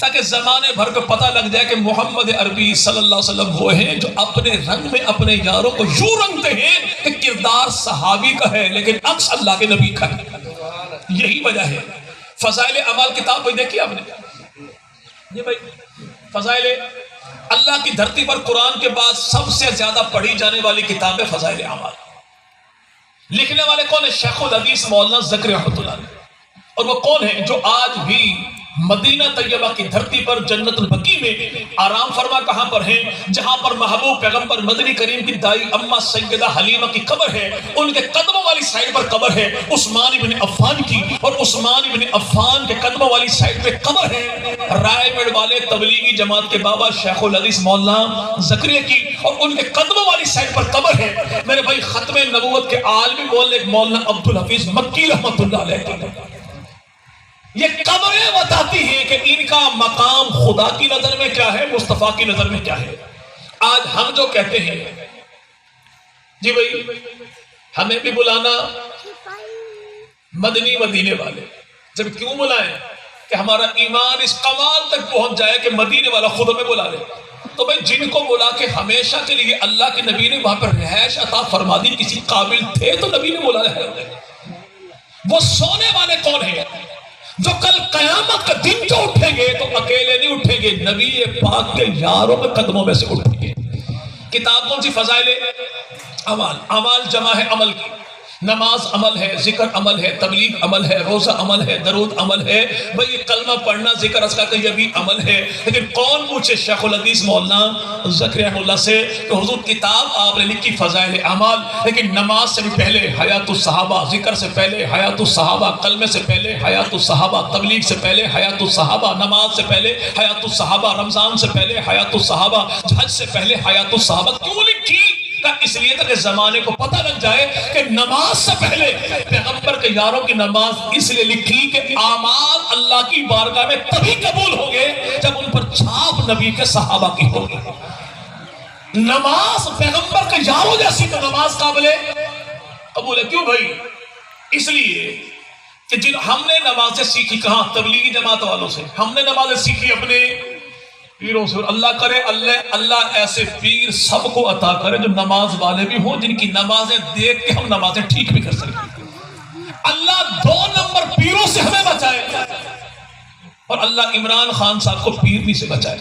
تاکہ زمانے بھر کو پتہ لگ جائے کہ محمد عربی صلی اللہ علیہ وسلم وہ ہیں جو اپنے رنگ میں اپنے یاروں کو یوں رنگتے ہیں کہ کردار صحابی کا ہے لیکن عکس اللہ کے نبی کا ہے. یہی وجہ ہے. فضائل اعمال کتاب کوئی دیکھی آپ نے؟ یہ بھائی فضائل اللہ کی دھرتی پر قرآن کے بعد سب سے زیادہ پڑھی جانے والی کتاب ہے فضائل اعمال. لکھنے والے کون ہیں؟ شیخ الحدیث مولانا زکریا رحمۃ اللہ علیہ. اور وہ کون ہیں جو آج بھی مدینہ طیبہ کی دھرتی پر جنت البقیع میں آرام فرما کہاں پر ہیں؟ جہاں پر محبوب پیغمبر مدنی کریم کی دائی اماں سیدہ حلیمہ کی قبر ہے، ان کے قدموں والی سائڈ پر قبر ہے عثمان ابن عفان کی، اور عثمان ابن عفان کے قدموں والی سائڈ پہ قبر ہے رائے میڈ والے تبلیغی جماعت کے بابا شیخ الحدیث مولانا زکریا کی، اور ان کے قدموں والی سائڈ پر قبر ہے میرے بھائی ختم نبوت کے عالمی مولانا عبدالحفیظ مکی رحمۃ اللہ علیہ. یہ قبریں بتاتی ہیں کہ ان کا مقام خدا کی نظر میں کیا ہے، مصطفیٰ کی نظر میں کیا ہے. آج ہم جو کہتے ہیں جی بھائی ہمیں بھی بلانا مدنی مدینے والے، جب کیوں بلائیں کہ ہمارا ایمان اس کمال تک پہنچ جائے کہ مدینے والا خود ہمیں بلا لے. تو بھائی جن کو بلا کے ہمیشہ کے لیے اللہ کے نبی نے وہاں پر رہائش عطا فرما دی، کسی قابل تھے تو نبی نے بلا ہے. وہ سونے والے کون ہیں جو کل قیامت کا دن جو اٹھیں گے تو اکیلے نہیں اٹھیں گے، نبی پاک کے یاروں کے قدموں میں سے اٹھیں گے. کتاب کون سی؟ فضائل اعمال. اعمال جمع ہے عمل کی. نماز عمل ہے، ذکر عمل ہے، تبلیغ عمل ہے، روزہ عمل ہے، درود عمل ہے. بھئی کلمہ پڑھنا، ذکر اذکار کا یہ بھی عمل ہے. لیکن کون پوچھے شیخ الحدیث مولانا زکریا رحمہ اللہ سے کہ حضور کتاب آپ نے لکھی فضائل اعمال، لیکن نماز سے بھی پہلے حیات الصحابہ، ذکر سے پہلے حیات الصحابہ، کلمے سے پہلے حیات الصحابہ، تبلیغ سے پہلے حیات الصحابہ، نماز سے پہلے حیات الصحابہ، رمضان سے پہلے حیات الصحابہ، حج سے پہلے حیات الصحابہ. کیوں لکھی؟ اس لیے تک زمانے کو پتہ لگ جائے کہ نماز سے پہلے پیغمبر کے یاروں کی نماز اس لیے لکھی کہ اعمال اللہ کی بارگاہ میں تبھی قبول ہو گئے جب ان پر چھاپ نبی کے صحابہ کی ہوگی. نماز پیغمبر کے یاروں جیسی تو نماز قابل قبول ہے. کیوں بھائی؟ اس لیے کہ جن ہم نے نمازیں سیکھی کہاں؟ تبلیغی جماعت والوں سے. ہم نے نمازیں سیکھی اپنے پیروں سے. اللہ کرے اللہ ایسے پیر سب کو عطا کرے جو نماز والے بھی ہوں، جن کی نمازیں دیکھ کے ہم نمازیں ٹھیک بھی کر سکیں. اللہ 2 نمبر پیروں سے ہمیں بچائے اور اللہ عمران خان صاحب کو پیرنی سے بچائے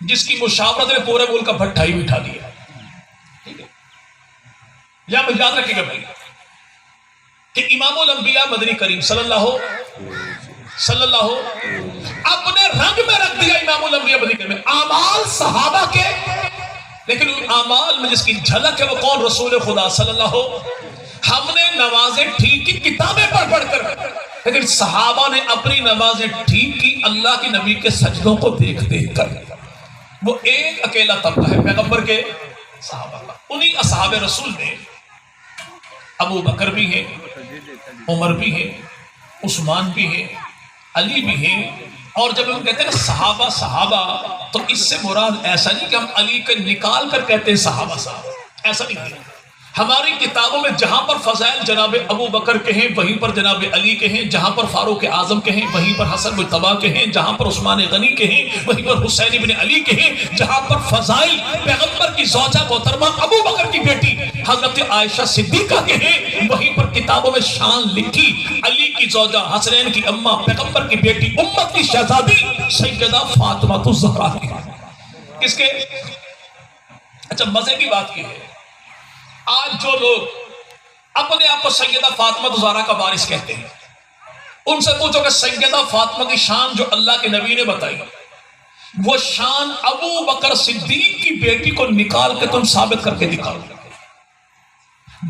جس کی مشاورت نے پورے ملک کا بھٹا ہی بٹھا دیا. یہاں میں یاد رکھے گا بھائی کہ امام الانبیاء مدنی کریم صلی اللہ اپنے رنگ میں رکھ دیا امام الانبیاء مدنی کریم. اعمال صحابہ کے، لیکن ان اعمال میں جس کی جھلک ہے وہ کون؟ رسول خدا صلی اللہ. ہم نے نمازیں ٹھیک کی کتابیں پڑھ کر، لیکن صحابہ نے اپنی نمازیں ٹھیک کی اللہ کے نبی کے سجدوں کو دیکھ کر. وہ ایک اکیلا طبقہ ہے پیغمبر کے صحابہ کا. انہی اصحاب رسول میں ابو بکر بھی ہیں، عمر بھی ہیں، عثمان بھی ہیں، علی بھی ہیں. اور جب ہم کہتے ہیں نا صحابہ تو اس سے مراد ایسا نہیں کہ ہم علی کے نکال کر کہتے ہیں صحابہ، ایسا نہیں ہے. ہماری کتابوں میں جہاں پر فضائل جناب ابو بکر کے ہیں وہیں پر جناب علی کے ہیں، جہاں پر فاروق اعظم کے ہیں وہیں پر حسن مجتبیٰ کے ہیں، جہاں پر عثمان غنی کے ہیں وہیں پر حسین ابن علی کے ہیں، جہاں پر فضائل پیغمبر کی زوجہ محترمہ ابو بکر کی بیٹی حضرت عائشہ صدیقہ کے ہیں وہیں پر کتابوں میں شان لکھی علی کی زوجہ، حسنین کی اماں، پیغمبر کی بیٹی، امت کی شہزادی سیدہ فاطمہ الزہرا کی. کس کے؟ اچھا مزے کی بات یہ ہے، آج جو لوگ اپنے آپ کو سیدہ فاطمہ زہرا کا وارث کہتے ہیں، ان سے پوچھو کہ سیدہ فاطمہ کی شان جو اللہ کے نبی نے بتائی، وہ شان ابو بکر صدیق کی بیٹی کو نکال کے تم ثابت کر کے دکھاؤ۔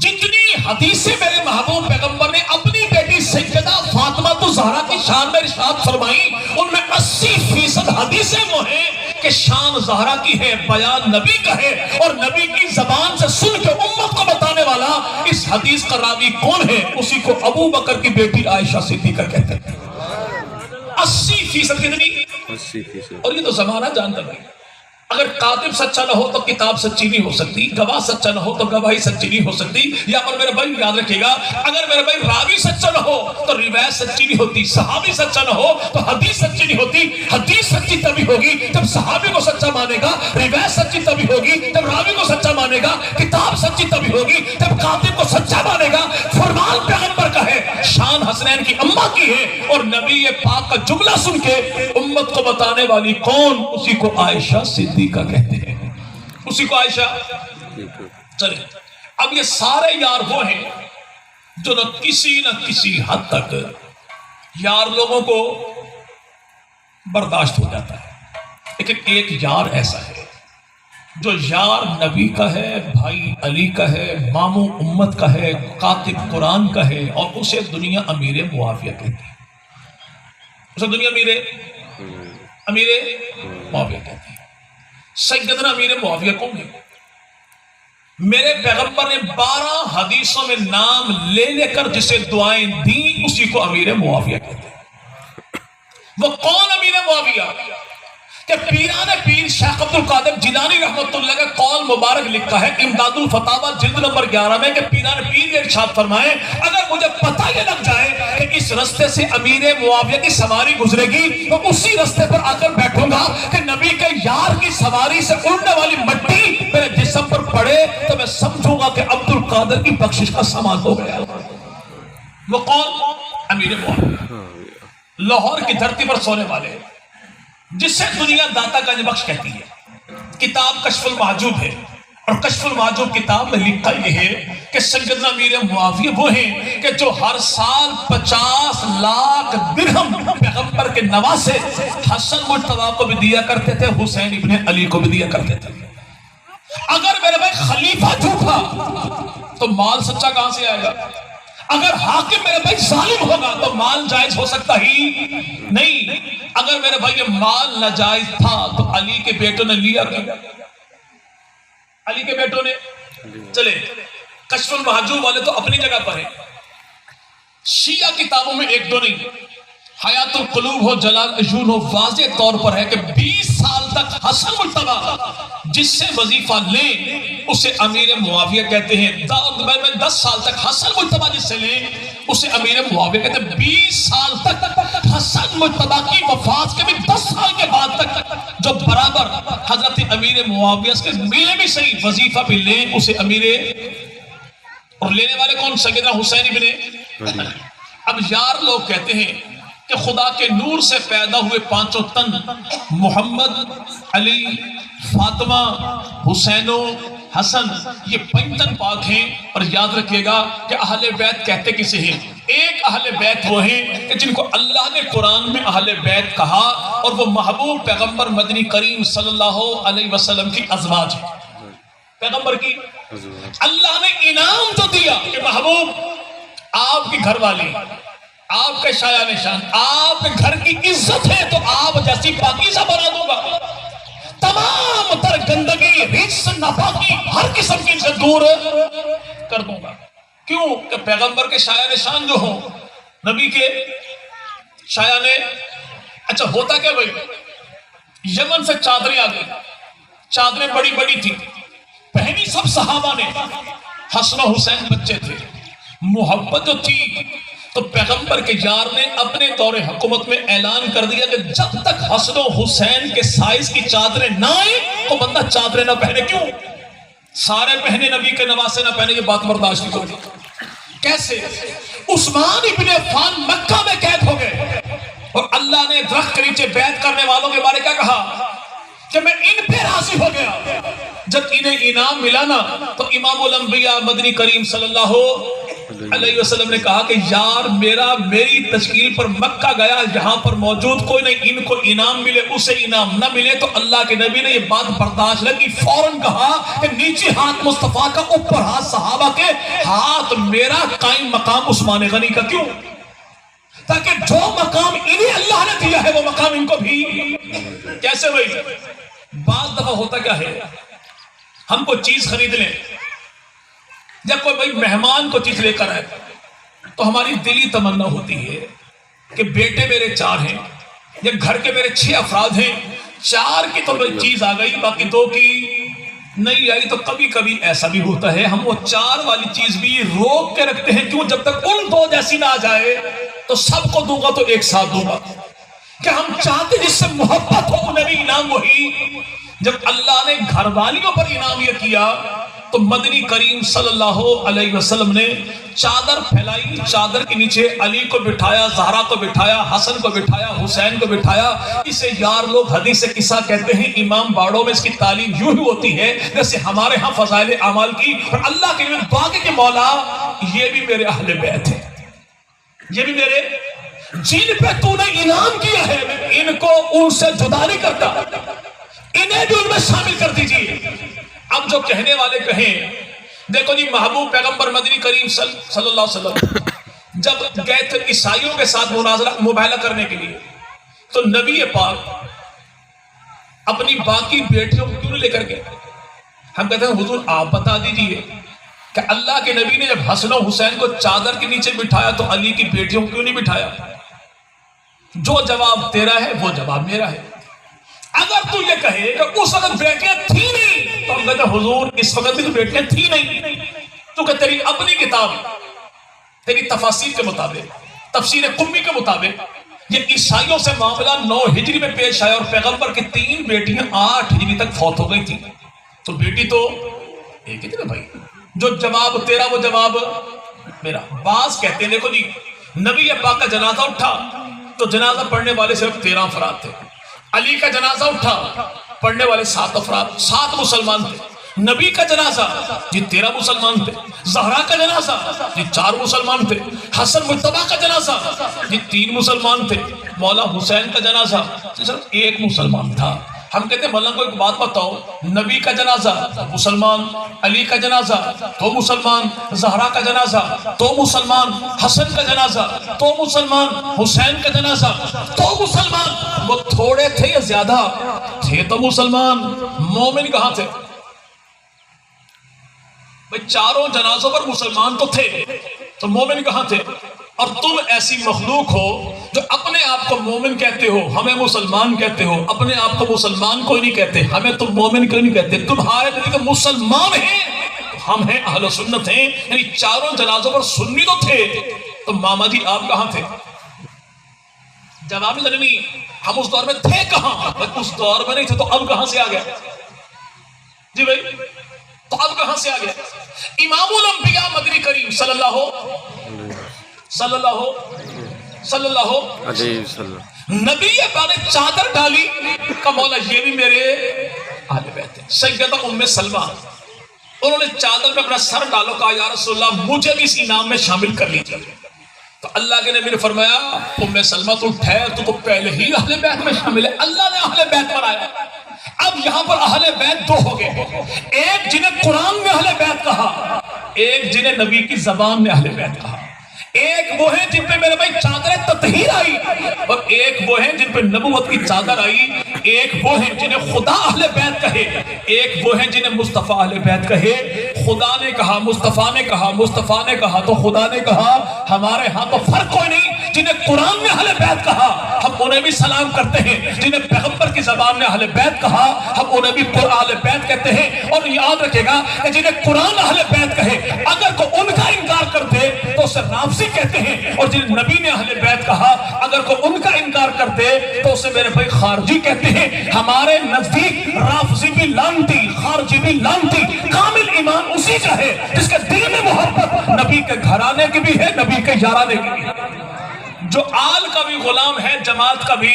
جتنی حدیثیں میرے محبوب پیغمبر نے اپنی بیٹی سیدہ فاطمہ زہرا کی شان میں ارشاد فرمائی، ان میں 80% حدیثیں وہ ہیں کہ شان زہرا کی ہے، بیان نبی کا ہے، اور نبی کی زبان سے سن کے امت کو بتانے والا اس حدیث کا راوی کون ہے؟ اسی کو ابو بکر کی بیٹی عائشہ صدیقہ کہتے ہیں۔ 80% کتنی؟ 80%۔ اور یہ تو زمانہ جانتا نہیں، اگر کاتب سچا نہ ہو تو کتاب سچی نہیں ہو سکتی، گواہ سچا نہ ہو تو گواہی سچی نہیں ہو سکتی، یا پر میرے بھائی یاد رکھے گا، اگر میرے بھائی راوی سچا نہ ہو تو روایت سچی نہیں ہوتی، صحابی سچا نہ ہو تو حدیث سچی نہیں ہوتی۔ حدیث سچی تبھی ہوگی جب صحابی کو سچا مانے گا، روایت سچی تبھی ہوگی جب راوی کو سچا مانے گا، کتاب سچی تبھی ہوگی جب کاتب کو سچا مانے گا۔ فرمان پیغمبر کا ہے، شان حسنین کی اماں کی ہے، اور نبی پاک کا جملہ سن کے امت کو بتانے والی کون؟ اسی کو عائشہ صدیقہ کہتے ہیں، اسی کو عائشہ۔ چلے اب یہ سارے یار وہ ہیں جو نہ کسی حد تک یار لوگوں کو برداشت ہو جاتا ہے، لیکن ایک یار ایسا ہے جو یار نبی کا ہے، بھائی علی کا ہے، ماموں امت کا ہے، کاتب قرآن کا ہے، اور اسے دنیا امیر معاویہ کہتی ہے، اسے دنیا امیر معاویہ کہتی ہے۔ سیدنا امیر معاویہ کون ہے؟ میرے پیغمبر نے 12 حدیثوں میں نام لے لے کر جسے دعائیں دیں اسی کو امیر معاویہ کہتے ہیں۔ وہ کون امیر معاویہ؟ کہ پیران پیر شیخ عبد القادر جیلانی رحمۃ اللہ کا قول مبارک لکھا ہے امداد الفتاوی جلد نمبر 11 میں، کہ پیران پیر نے ارشاد فرمائے، اگر مجھے پتہ یہ لگ جائے کہ اس رستے سے امیر معاویہ کی سواری گزرے گی تو اسی رستے پر آ کر بیٹھوں گا کہ نبی کے یار کی سواری سے اڑنے والی مٹی میرے جسم پر پڑے تو میں سمجھوں گا کہ عبد القادر کی بخشش کا سامان ہو گیا۔ وہ کون؟ امیر معاویہ، لاہور کی دھرتی پر سونے والے، جسے دنیا داتا گنج بخش کہتی ہے۔ کتاب کشف المحجوب ہے، اور کشف المحجوب کتاب میں لکھا یہ ہے کہ سیدنا امیر معاویہ وہ ہیں کہ جو ہر سال 50 لاکھ درہم پیغمبر کے نواسے حسن مجتبیٰ کو بھی دیا کرتے تھے، حسین ابن علی کو بھی دیا کرتے تھے۔ اگر میرے بھائی خلیفہ جھوٹا تو مال سچا کہاں سے آئے گا؟ اگر حاکم میرے بھائی ظالم ہوگا تو مال جائز ہو سکتا ہی نہیں۔ اگر میرے بھائی یہ مال ناجائز تھا تو علی کے بیٹوں نے لیا کیا؟ علی کے بیٹوں نے چلے کشف المحجوب والے تو اپنی جگہ پر ہیں، شیعہ کتابوں میں ایک دو نہیں، حیات القلوب ہو، جلال عیون ہو، واضح طور پر ہے کہ 20 سال تک حسن مجتبیٰ جس سے وظیفہ لیں اسے امیر معاویہ کہتے ہیں۔ 10 سال تک حسن مجتبیٰ جس سے لیں اسے امیر معاویہ کہتے ہیں۔ 20 سال تک حسن مجتبیٰ کی وفات کے بھی 10 سال کے بعد تک جو برابر حضرت امیر معاویہ کے ملے بھی صحیح وظیفہ بھی لیں اسے امیر، اور لینے والے کون؟ سیدنا حسین ابن۔ اب یار لوگ کہتے ہیں کہ خدا کے نور سے پیدا ہوئے پانچوں تن محمد، علی، فاطمہ، حسین و حسن، یہ 5 تن پاک ہیں۔ اور یاد رکھیے گا کہ اہل بیت کہتے کسے ہیں؟ ایک اہل بیت وہ ہیں کہ جن کو اللہ نے قرآن میں اہل بیت کہا، اور وہ محبوب پیغمبر مدنی کریم صلی اللہ علیہ وسلم کی ازواج ہیں۔ پیغمبر کی اللہ نے انعام جو دیا کہ محبوب آپ کی گھر والی، آپ کے شایان نشان، آپ کے گھر کی عزت ہے تو آپ جیسی پاکیزہ بنا دوں گا، تمام تر گندگی، رجس، ناپاکی، ہر قسم کی سے دور کر دوں گا۔ کیوں؟ کہ پیغمبر کے شایان نشان جو ہوں، نبی کے شایان۔ اچھا ہوتا کیا بھائی؟ یمن سے چادریں آ گئی، چادریں بڑی بڑی تھی، پہنی سب صحابہ نے، حسن و حسین بچے تھے، محبت جو تھی تو پیغمبر کے یار نے اپنے دور حکومت میں اعلان کر دیا کہ جب تک حسن و حسین کے سائز کی چادریں نہ آئیں تو بندہ چادریں نہ پہنے۔ کیوں؟ سارے پہنے نبی کے نواسے نہ پہنے، یہ بات برداشت نہیں ہوتی۔ کیسے؟ عثمان ابن عفان مکہ میں قید ہو گئے، اور اللہ نے درخت کے نیچے بیعت کرنے والوں کے بارے کیا کہا؟ کہ میں ان پہ راضی ہو گیا جب انہیں انعام ملا نا تو امام الانبیاء مدنی کریم صلی اللہ علیہ وسلم نے کہا کہ یار میری تشکیل پر مکہ گیا، یہاں پر موجود کوئی نہیں، ان کو انعام ملے اسے انعام نہ ملے۔ تو اللہ کے نبی نے یہ بات برداشت لگی، فوراً کہا کہ نیچے ہاتھ مصطفیٰ کا، اوپر ہاتھ صحابہ کے، ہاتھ میرا، قائم مقام عثمان غنی کا۔ کیوں؟ تاکہ جو مقام انہیں اللہ نے دیا ہے وہ مقام ان کو بھی۔ کیسے بھائی؟ بعض دفعہ ہوتا کیا ہے، ہم کو چیز خرید لیں، جب کوئی بھائی مہمان کو چیز لے کر آئے تو ہماری دلی تمنا ہوتی ہے کہ بیٹے میرے 4 ہیں یا گھر کے میرے 6 افراد ہیں، 4 کی تو چیز آ گئی، باقی 2 کی نہیں آئی۔ تو کبھی کبھی ایسا بھی ہوتا ہے ہم وہ 4 والی چیز بھی روک کے رکھتے ہیں، کیوں؟ جب تک ان 2 جیسی نہ آ جائے تو سب کو دوں گا تو ایک ساتھ دوں گا، کہ ہم چاہتے جس سے محبت ہو انہیں بھی انعام وہی۔ جب اللہ نے گھر والیوں پر انعام یہ کیا تو مدنی کریم صلی اللہ علیہ وسلم نے چادر پھیلائی، چادر کے نیچے علی کو بٹھایا، زہرا کو بٹھایا، حسن کو بٹھایا، حسین کو بٹھایا۔ اسے یار لوگ حدیث قصہ کہتے ہیں، امام باڑوں میں اس کی تعلیم یوں ہی ہوتی ہے جیسے ہمارے ہاں فضائل اعمال کی۔ اور اللہ کے لیے دعا کہ مولا یہ بھی میرے اہل بیت ہیں، یہ بھی میرے، جن پہ تو نے انعام کیا ہے ان کو ان سے جدا نہیں کرتا، انہیں بھی ان میں شامل کر دیجیے۔ اب جو کہنے والے کہیں، دیکھو جی محبوب پیغمبر مدنی کریم صلی اللہ علیہ وسلم جب گئے تھے عیسائیوں کے ساتھ مباہلہ کرنے کے لیے تو نبی پاک اپنی باقی بیٹیوں کو کیوں نہیں لے کر گئے؟ ہم کہتے ہیں حضور آپ بتا دیجئے کہ اللہ کے نبی نے جب حسن و حسین کو چادر کے نیچے بٹھایا تو علی کی بیٹیوں کو کیوں نہیں بٹھایا؟ جو جواب تیرا ہے وہ جواب میرا ہے۔ اگر تو یہ کہے کہ اس وقت بیٹیاں تھی نہیں تو ہم کہتے ہیں حضور اس وقت بھی تو بیٹیاں تھی نہیں، کیونکہ تیری اپنی کتاب، تیری تفاسیر کے مطابق، تفسیر قمی کے مطابق یہ عیسائیوں سے معاملہ 9 ہجری میں پیش آیا اور پیغمبر کی 3 بیٹیاں 8 ہجری تک فوت ہو گئی تھی۔ تو بیٹی تو ایک ہی تھی نا بھائی، جو جواب تیرا وہ جواب میرا۔ بعض کہتے ہیں دیکھو جی نبی پاک کا جنازہ اٹھا تو جنازہ پڑھنے والے صرف 13 افراد تھے، علی کا جنازہ اٹھا پڑھنے والے 7 افراد، 7 مسلمان تھے۔ نبی کا جنازہ جی 13 مسلمان تھے، زہرا کا جنازہ جی 4 مسلمان تھے، حسن مجتبیٰ کا جنازہ جی 3 مسلمان تھے، مولا حسین کا جنازہ صرف 1 مسلمان تھا۔ ہم کہتے ہیں مولانا کو ایک بات بتاؤ، نبی کا جنازہ مسلمان، علی کا جنازہ 2 مسلمان، زہرا کا جنازہ 2 مسلمان، حسن کا جنازہ 2 مسلمان، حسین کا جنازہ 2 مسلمان۔ وہ تھوڑے تھے یا زیادہ تھے تو مسلمان، مومن کہاں تھے بھئی؟ چاروں جنازوں پر مسلمان تو تھے تو مومن کہاں تھے؟ اور تم ایسی مخلوق ہو جو اپنے آپ کو مومن کہتے ہو، ہمیں مسلمان کہتے ہو، اپنے آپ کو مسلمان کوئی نہیں کہتے، ہمیں تم مومن کوئی نہیں کہتے، تمہارے نزدیک مسلمان ہیں، ہم ہیں اہل سنت ہیں، یعنی چاروں جنازوں پر سنی تو تھے، تو ماما جی آپ کہاں تھے؟ جواب نہیں، ہم اس دور میں تھے کہاں؟ اس دور میں نہیں تھے تو اب کہاں سے آ گئے؟ جی بھائی تو اب کہاں سے آ گئے؟ امام الانبیاء مدنی کریم صلی اللہ علیہ وسلم نبی پاک نے چادر ڈالی کہ مولا یہ بھی میرے اہل بیت ہیں۔ سیدہ ام سلمہ انہوں نے چادر میں اپنا سر ڈالو، کہا یا رسول اللہ مجھے بھی اس انعام میں شامل کر لیجیے۔ تو اللہ کے نبی نے فرمایا ام سلمہ تو ٹھہر، تو پہلے ہی اہل بیت میں شامل ہے، اللہ نے اہل بیت بنایا۔ اب یہاں پر اہل بیت 2 ہو گئے، ایک جنہیں قرآن میں اہل بیت کہا، ایک جنہیں نبی کی زبان میں اہل بیت کہا۔ ایک وہ ہیں جن پہ میرے بھائی چادر تطہیر آئی، اور ایک وہ ہیں جن پہ نبوت کی چادر آئی۔ ایک وہ ہیں جنہیں خدا اہل بیت کہے، ایک وہ ہیں جنہیں مصطفیٰ اہل بیت کہے۔ خدا نے کہا، مصطفیٰ نے کہا، مصطفیٰ نے کہا تو خدا نے کہا۔ ہمارے ہاں تو فرق کوئی نہیں، جنہیں قرآن میں اہل بیت کہا ہم انہیں بھی سلام کرتے ہیں، جنہیں پیغمبر کی زبان میں اہل بیت کہا ہم انہیں بھی اہل بیت کہتے ہیں۔ اور یاد رکھے گا کہ جنہیں قرآن اہل بیت کہے اگر کو ان کا انکار کر دے تو اسے رافضی کہتے ہیں، اور جن نبی نے اہل بیت کہا اگر کو ان کا انکار کرتے تو اسے میرے بھائی خارجی کہتے ہیں۔ ہمارے نزدیک رافضی بھی لانتی، خارجی بھی لانتی، کامل ایمان اسی کا ہے جس کے دل میں محبت نبی کے گھرانے کی بھی ہے، نبی کے یارانے کی بھی ہے، جو آل کا بھی غلام ہے، جماعت کا بھی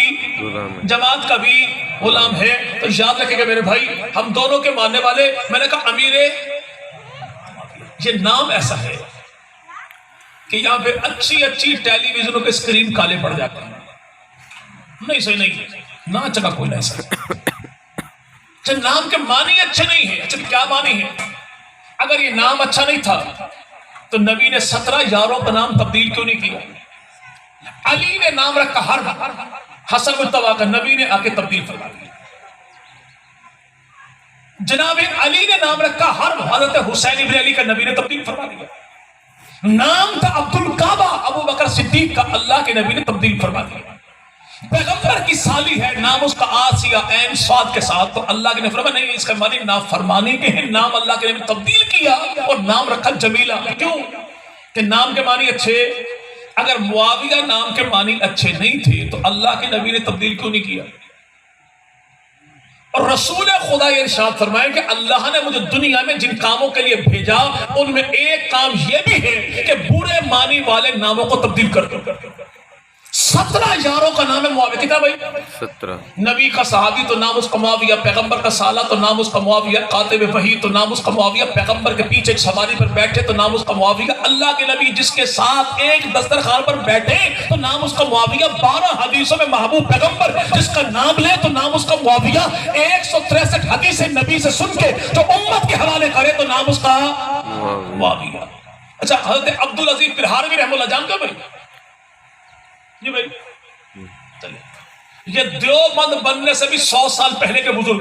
جماعت کا بھی غلام ہے. تو یاد رکھے گا میرے بھائی، ہم دونوں کے ماننے والے. میں نے کہا امیر، یہ نام ایسا ہے کہ یہاں پہ اچھی اچھی ٹیلی ویژنوں کے اسکرین کالے پڑ جاتے ہیں. نہیں صحیح نہیں، نہ چکا کوئی نہیں سر. اچھا نام کے معنی اچھے نہیں ہیں. اچھا کیا معنی ہے؟ اگر یہ نام اچھا نہیں تھا تو نبی نے 17 یاروں کا نام تبدیل کیوں نہیں کیا؟ علی نے نام رکھا حرب، حسن مجتبیٰ کا، نبی نے آ کے تبدیل فرما دیا. جناب علی نے نام رکھا حرب، حضرت حسین ابن علی کا، نبی نے تبدیل فرما دیا. نام تھا عبد الکعبہ، ابو بکر صدیق کا، اللہ کے نبی نے تبدیل فرما دیا. پیغمبر کی سالی ہے، نام اس کا آسیہ عین صاد کے ساتھ، تو اللہ کے نے فرمایا نہیں، اس کا معنی نافرمانی کے ہیں. نام اللہ کے نبی نے تبدیل کیا اور نام رکھا جمیلہ. کیوں کہ نام کے معنی اچھے. اگر معاویہ نام کے معنی اچھے نہیں تھے تو اللہ کے نبی نے تبدیل کیوں نہیں کیا؟ اور رسول خدا یہ ارشاد فرمائے کہ اللہ نے مجھے دنیا میں جن کاموں کے لیے بھیجا ان میں ایک کام یہ بھی ہے کہ برے معنی والے ناموں کو تبدیل کر دو. 17 یاروں کا نام ہے معاویہ. کتنا بھائی؟ 17. نبی کا صحابی تو نام اس کا معاویہ، پیغمبر کا سالہ تو نام اس کا معاویہ، کاتب وحی تو نام اس کا معاویہ، پیغمبر کے پیچھے ایک سواری پر بیٹھے تو نام اس کا معاویہ، اللہ کے نبی جس کے ساتھ ایک دسترخوان پر بیٹھے تو نام اس کا معاویہ، 12 حدیثوں میں محبوب پیغمبر جس کا نام لے تو نام اس کا معاویہ، 163 حدیث نبی سے سن کے جو امت کے حوالے کرے تو نام اس کا معاویہ. اچھا حضرت عبدالعزیز پرہاروی رحمہ اللہ جانتے ہو بھائی؟ جی بھائی چلیں، یہ دیوبند بننے سے بھی 100 سال پہلے کے بزرگ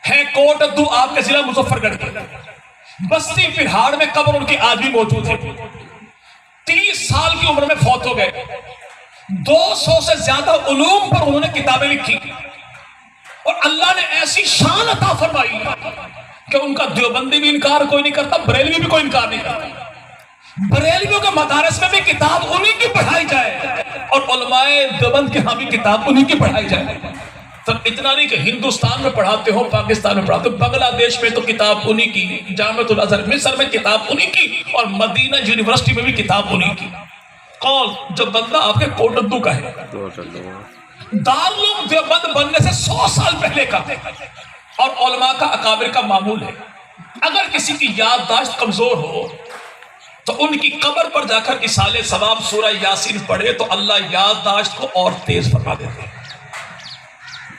ہیں کوٹ ادو آپ کے ضلع مظفر گڑھ کے. بستی پرہاڑ میں قبر ان کی آج بھی موجود ہے. 30 سال کی عمر میں فوت ہو گئے. 200 سے زیادہ علوم پر انہوں نے کتابیں لکھی اور اللہ نے ایسی شان عطا فرمائی کہ ان کا دیوبندی بھی انکار کوئی نہیں کرتا، بریلوی بھی کوئی انکار نہیں کرتا. بریلویوں کے مدارس میں بھی کتاب انہی کی پڑھائی جائے اور علماء دیوبند کے ہاں بھی کتاب انہی کی پڑھائی جائے. تو اتنا نہیں کہ ہندوستان میں پڑھاتے ہو، پاکستان میں پڑھاتے ہو، بنگلہ دیش میں تو کتاب انہی کی، جامعۃ الازہر مصر میں کتاب انہی کی اور مدینہ یونیورسٹی میں بھی کتاب انہی کی. کون؟ جو بندہ آپ کے کوٹ ادو کا ہے. دارالعلوم دیوبند بننے سے 100 سال پہلے کا اور علماء کا اکابر کا معمول ہے. اگر کسی کی یادداشت کمزور ہو تو ان کی قبر پر جا کر اصال ثواب سورہ یاسین پڑھے تو اللہ یادداشت کو اور تیز فرما دیتے ہیں.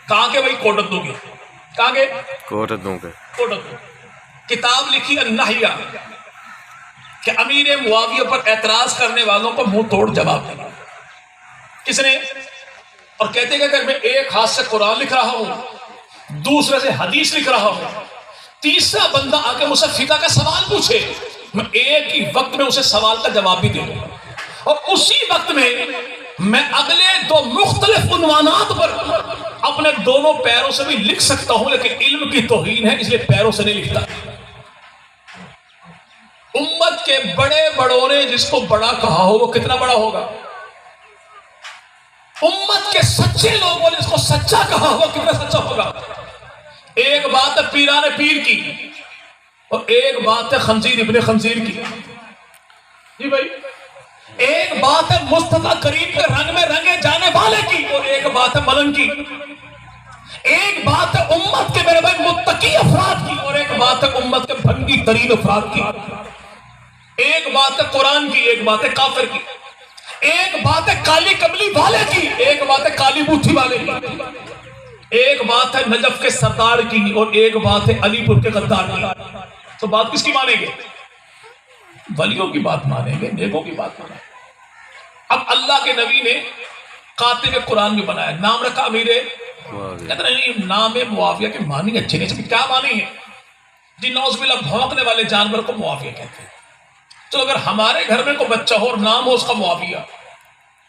کہاں کے بھائی؟ کوٹ ادو کے. کہاں کے؟ کوٹ ادو کے. کوٹ ادو. کتاب لکھی النہیہ کہ امیر معاویہ پر اعتراض کرنے والوں کو منہ توڑ جواب دینا. کس نے؟ اور کہتے ہیں کہ اگر میں ایک ہاتھ سے قرآن لکھ رہا ہوں، دوسرے سے حدیث لکھ رہا ہوں، تیسرا بندہ آ کے مجھ سے فقہ کا سوال پوچھے، میں ایک ہی وقت میں اسے سوال کا جواب بھی دے دوں گا اور اسی وقت میں اگلے 2 مختلف عنوانات پر اپنے دونوں پیروں سے بھی لکھ سکتا ہوں، لیکن علم کی توہین ہے اس لیے پیروں سے نہیں لکھتا. امت کے بڑے بڑوں نے جس کو بڑا کہا ہو وہ کتنا بڑا ہوگا؟ امت کے سچے لوگوں نے جس کو سچا کہا ہو کتنا سچا ہوگا؟ ایک بات ہے پیران پیر کی اور ایک بات ہے خنزیر ابن خنزیر کی. جی بھائی، ایک بات ہے مصطفیٰ کریم کے رنگ میں رنگے جانے والے کی اور ایک بات ہے ملنگ کی. ایک بات ہے امت کے میرے بھائی متقی افراد کی اور ایک بات ہے امت کے بھنگی ترین افراد کی. ایک بات ہے قرآن کی، ایک بات ہے کافر کی. ایک بات ہے کالی کملی والے کی، ایک بات ہے کالی بوتھی والے کی. ایک بات ہے نجف کے سردار کی اور ایک بات ہے علی پور کے غدار کی. تو بات کس کی مانیں گے؟ ولیوں کی بات مانیں گے، نیکوں کی بات مانیں گے. اب اللہ کے نبی نے کاتب قرآن بھی بنایا، نام رکھا امیر کہتے ہیں نام معاویہ کے معنی اچھے نہیں. کیا معنی ہے جی؟ نعوذ باللہ بھونکنے والے جانور کو معاویہ کہتے ہیں. چلو اگر ہمارے گھر میں کوئی بچہ ہو اور نام ہو اس کا معاویہ،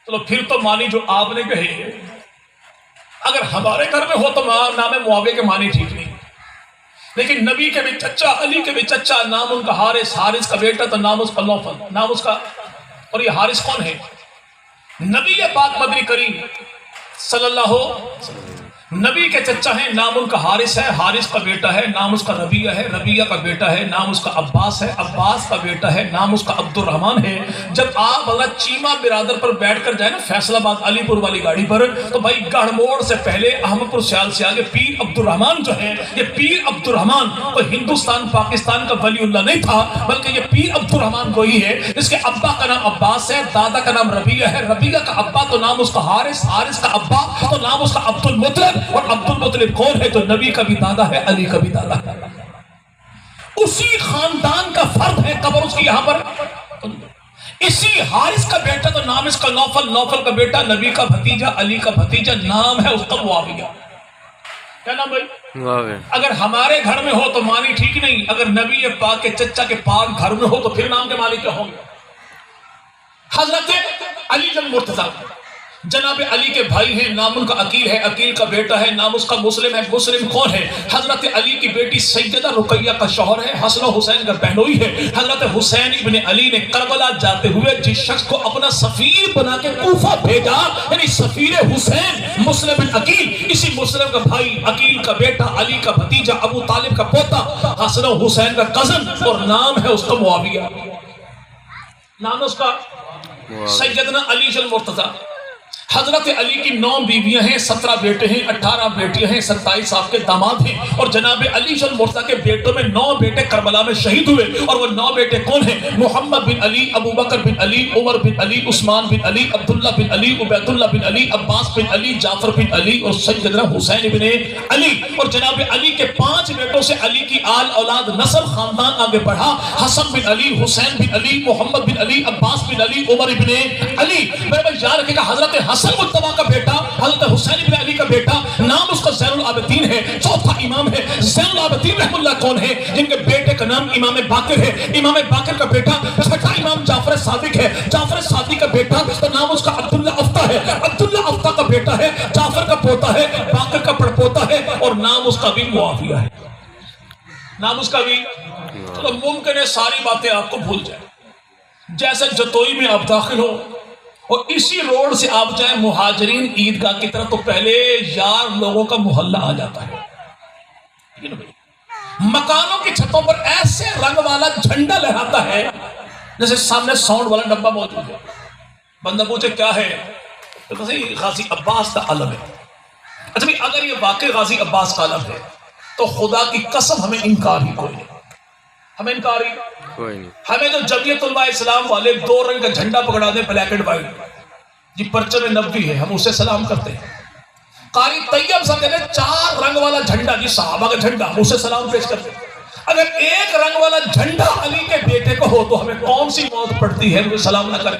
چلو پھر تو معنی جو آپ نے کہے. اگر ہمارے گھر میں ہو تو نام معاویہ کے معنی ٹھیک نہیں. لیکن نبی کے بھی چچا، علی کے بھی چچا، نام ان کا حارث، حارث کا بیٹا تو نام اس کا نوفل، نام اس کا. اور یہ حارث کون ہے؟ نبی پاک مدنی کریم صلی اللہ نبی کے چچا ہیں، نام ان کا حارث ہے، حارث کا بیٹا ہے، نام اس کا ربیہ ہے، ربیہ کا بیٹا ہے، نام اس کا عباس ہے، عباس کا بیٹا ہے، نام اس کا عبد الرحمن ہے۔ جب آپ حضرت چیمہ برادر پر بیٹھ کر جائے نا فیصل آباد علی پور والی گاڑی پر، تو بھائی گڑھ موڑ سے پہلے احمد پور سیال سے آگے پیر عبد الرحمن جو ہے، یہ پیر عبد الرحمن کوئی ہندوستان پاکستان کا ولی اللہ نہیں تھا، بلکہ یہ پیر عبد الرحمن کوئی ہے جس کے ابا کا نام عباس ہے، دادا کا نام ربیہ ہے، ربیہ کا ابا تو نام اس کا حارث، حارث کا ابا تو نام اس کا عبد المطلب، اور عبد المطلب کون ہے؟ تو نبی کا بھی دادا ہے، علی کا بھی دادا ہے، اسی خاندان کا فرد ہے، قبر اس کی یہاں پر۔ اسی حارث کا بیٹا تو نام اس کا نوفل، نوفل کا بیٹا نبی کا بھتیجا، علی کا بھتیجا، نام ہے اس کا معاویہ۔ کیا نام بھائی؟ اگر ہمارے گھر میں ہو تو مانی ٹھیک نہیں، اگر نبی پاک کے چچا کے پاک گھر میں ہو تو پھر نام کے مالک کیا ہوں گے؟ حضرت علی جل مرتضیٰ جناب علی کے بھائی ہیں، نام ان کا عقیل ہے، عقیل کا بیٹا ہے، نام اس کا مسلم ہے، مسلم کون ہے؟ حضرت علی کی بیٹی سیدہ رقیہ کا شوہر ہے، حسن و حسین کا بہنوئی ہے۔ حضرت حسین ابن علی نے کربلا جاتے ہوئے جس شخص کو اپنا سفیر بنا کے کوفہ بھیجا، یعنی سفیر حسین مسلم بن عقیل، اسی مسلم کا بھائی، عقیل کا بیٹا، علی کا بھتیجا، ابو طالب کا پوتا، حسن و حسین کا کزن، اور نام ہے اس کا معاویہ۔ نام اس کا سیدنا علی جل مرتضیٰ۔ حضرت علی کی 9 بیویاں ہیں، 17 بیٹے ہیں، 18 بیٹیاں ہیں، 27 آپ کے داماد ہیں، اور جناب علی جل مرتضیٰ کے بیٹوں میں 9 بیٹے کربلا میں شہید ہوئے، اور وہ 9 بیٹے کون ہیں؟ محمد بن علی، ابو بکر بن علی، عمر بن علی، عثمان بن علی، عبداللہ بن علی، عبید اللہ بن علی، عباس بن علی، جعفر بن علی، اور سیدنا حسین بن علی۔ اور جناب علی کے 5 بیٹوں سے علی کی آل اولاد نسل خاندان آگے بڑھا، حسن بن علی، حسین بن علی، محمد بن علی، عباس بن علی، عمر بن علی۔ میرے بھائی یاد رکھے گا، حضرت حسن مجتبیٰ کا بیٹا، حضرت حسین بن علی کا بیٹا، نام اس کا زین العابدین ہے، چوتھا امام ہے۔ زین العابدین رحم اللہ کون ہے؟ جن کے بیٹے کا نام امام باقر ہے، امام باقر کا بیٹا چھٹا امام جعفر صادق ہے، جعفر صادق کا بیٹا تو نام اس کا عبداللہ افتا ہے، عبداللہ افتا کا بیٹا ہے، جعفر کا پوتا ہے، باقر کا پڑپوتا ہے، اور نام اس کا بھی معاویہ ہے، نام اس کا بھی۔ تو ممکن ہے ساری باتیں آپ کو بھول جائیں، جیسے جتوئی میں آپ داخل ہو اور اسی روڈ سے آپ جائیں مہاجرین عیدگاہ کی طرف، تو پہلے یار لوگوں کا محلہ آ جاتا ہے، مکانوں کی چھتوں پر ایسے رنگ والا جھنڈا لہراتا ہے جیسے سامنے ساؤنڈ والا ڈبہ موجود ہے۔ بندہ پوچھے کیا ہے تو کہتے ہیں غازی عباس کا علم ہے۔ اچھا بھی اگر یہ واقع غازی عباس کا علم ہے تو خدا کی قسم ہمیں انکار ہی کوئی نہیں، ہمیں انکار ہی کوئی نہیں۔ ہمیں جو جمعیت علماء اسلام والے 2 رنگ کا جھنڈا پکڑا دیں، بلیک اینڈ وائٹ، جی پرچم نبوی ہے، ہم اسے سلام کرتے ہیں۔ قاری طیب صاحب کہتے ہیں 4 رنگ والا جھنڈا، جی صحابہ کا جھنڈا، ہم اسے سلام پیش کرتے ہیں۔ اگر 1 رنگ والا جھنڈا علی کے بیٹے کو ہو تو ہمیں کون سی موت پڑتی ہے مجھے سلام نہ کریں؟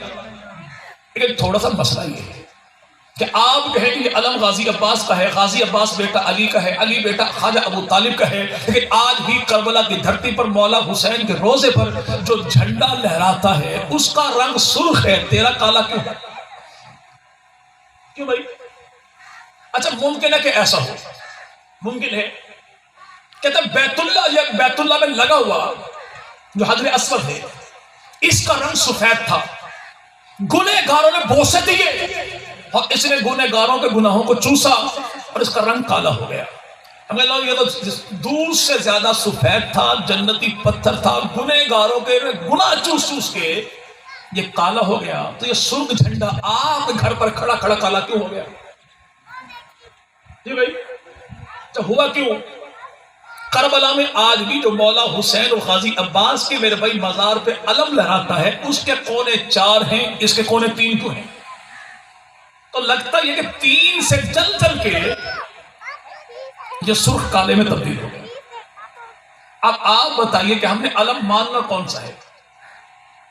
لیکن تھوڑا سا مسئلہ یہ ہے کہ آپ کہیں کہ یہ علم غازی عباس کا ہے، غازی عباس بیٹا علی کا ہے، علی بیٹا خواجہ ابو طالب کا ہے، لیکن آج بھی کربلا کی دھرتی پر مولا حسین کے روزے پر جو جھنڈا لہراتا ہے اس کا رنگ سرخ ہے، تیرا کالا کیوں ہے؟ کیوں بھائی؟ اچھا ممکن ہے کہ ایسا ہو، ممکن ہے کہتے ہیں بیت اللہ میں لگا ہوا جو حجر اسود ہے اس کا رنگ سفید تھا، گنہگاروں نے بوسے دیے اور اس نے گنہگاروں کے گناہوں کو چوسا اور اس کا رنگ کالا ہو گیا۔ ہمیں لوگ یہ تو دور سے زیادہ سفید تھا، جنتی پتھر تھا، گنہگاروں کے گناہ چوس چوس کے یہ کالا ہو گیا، تو یہ سرخ جھنڈا آپ گھر پر کھڑا کھڑا کالا کیوں ہو گیا؟ جی بھائی تو ہوا کیوں؟ کربلا میں آج بھی جو مولا حسین اور غازی عباس کے میرے بھائی مزار پہ علم لہراتا ہے، اس کے کونے 4 ہیں، اس کے کونے 3 کیوں ہیں؟ تو لگتا یہ کہ 3 سے جل جل کے یہ سرخ کالے میں تبدیل ہو گیا۔ اب آپ بتائیے کہ ہم نے علم ماننا کون سا ہے،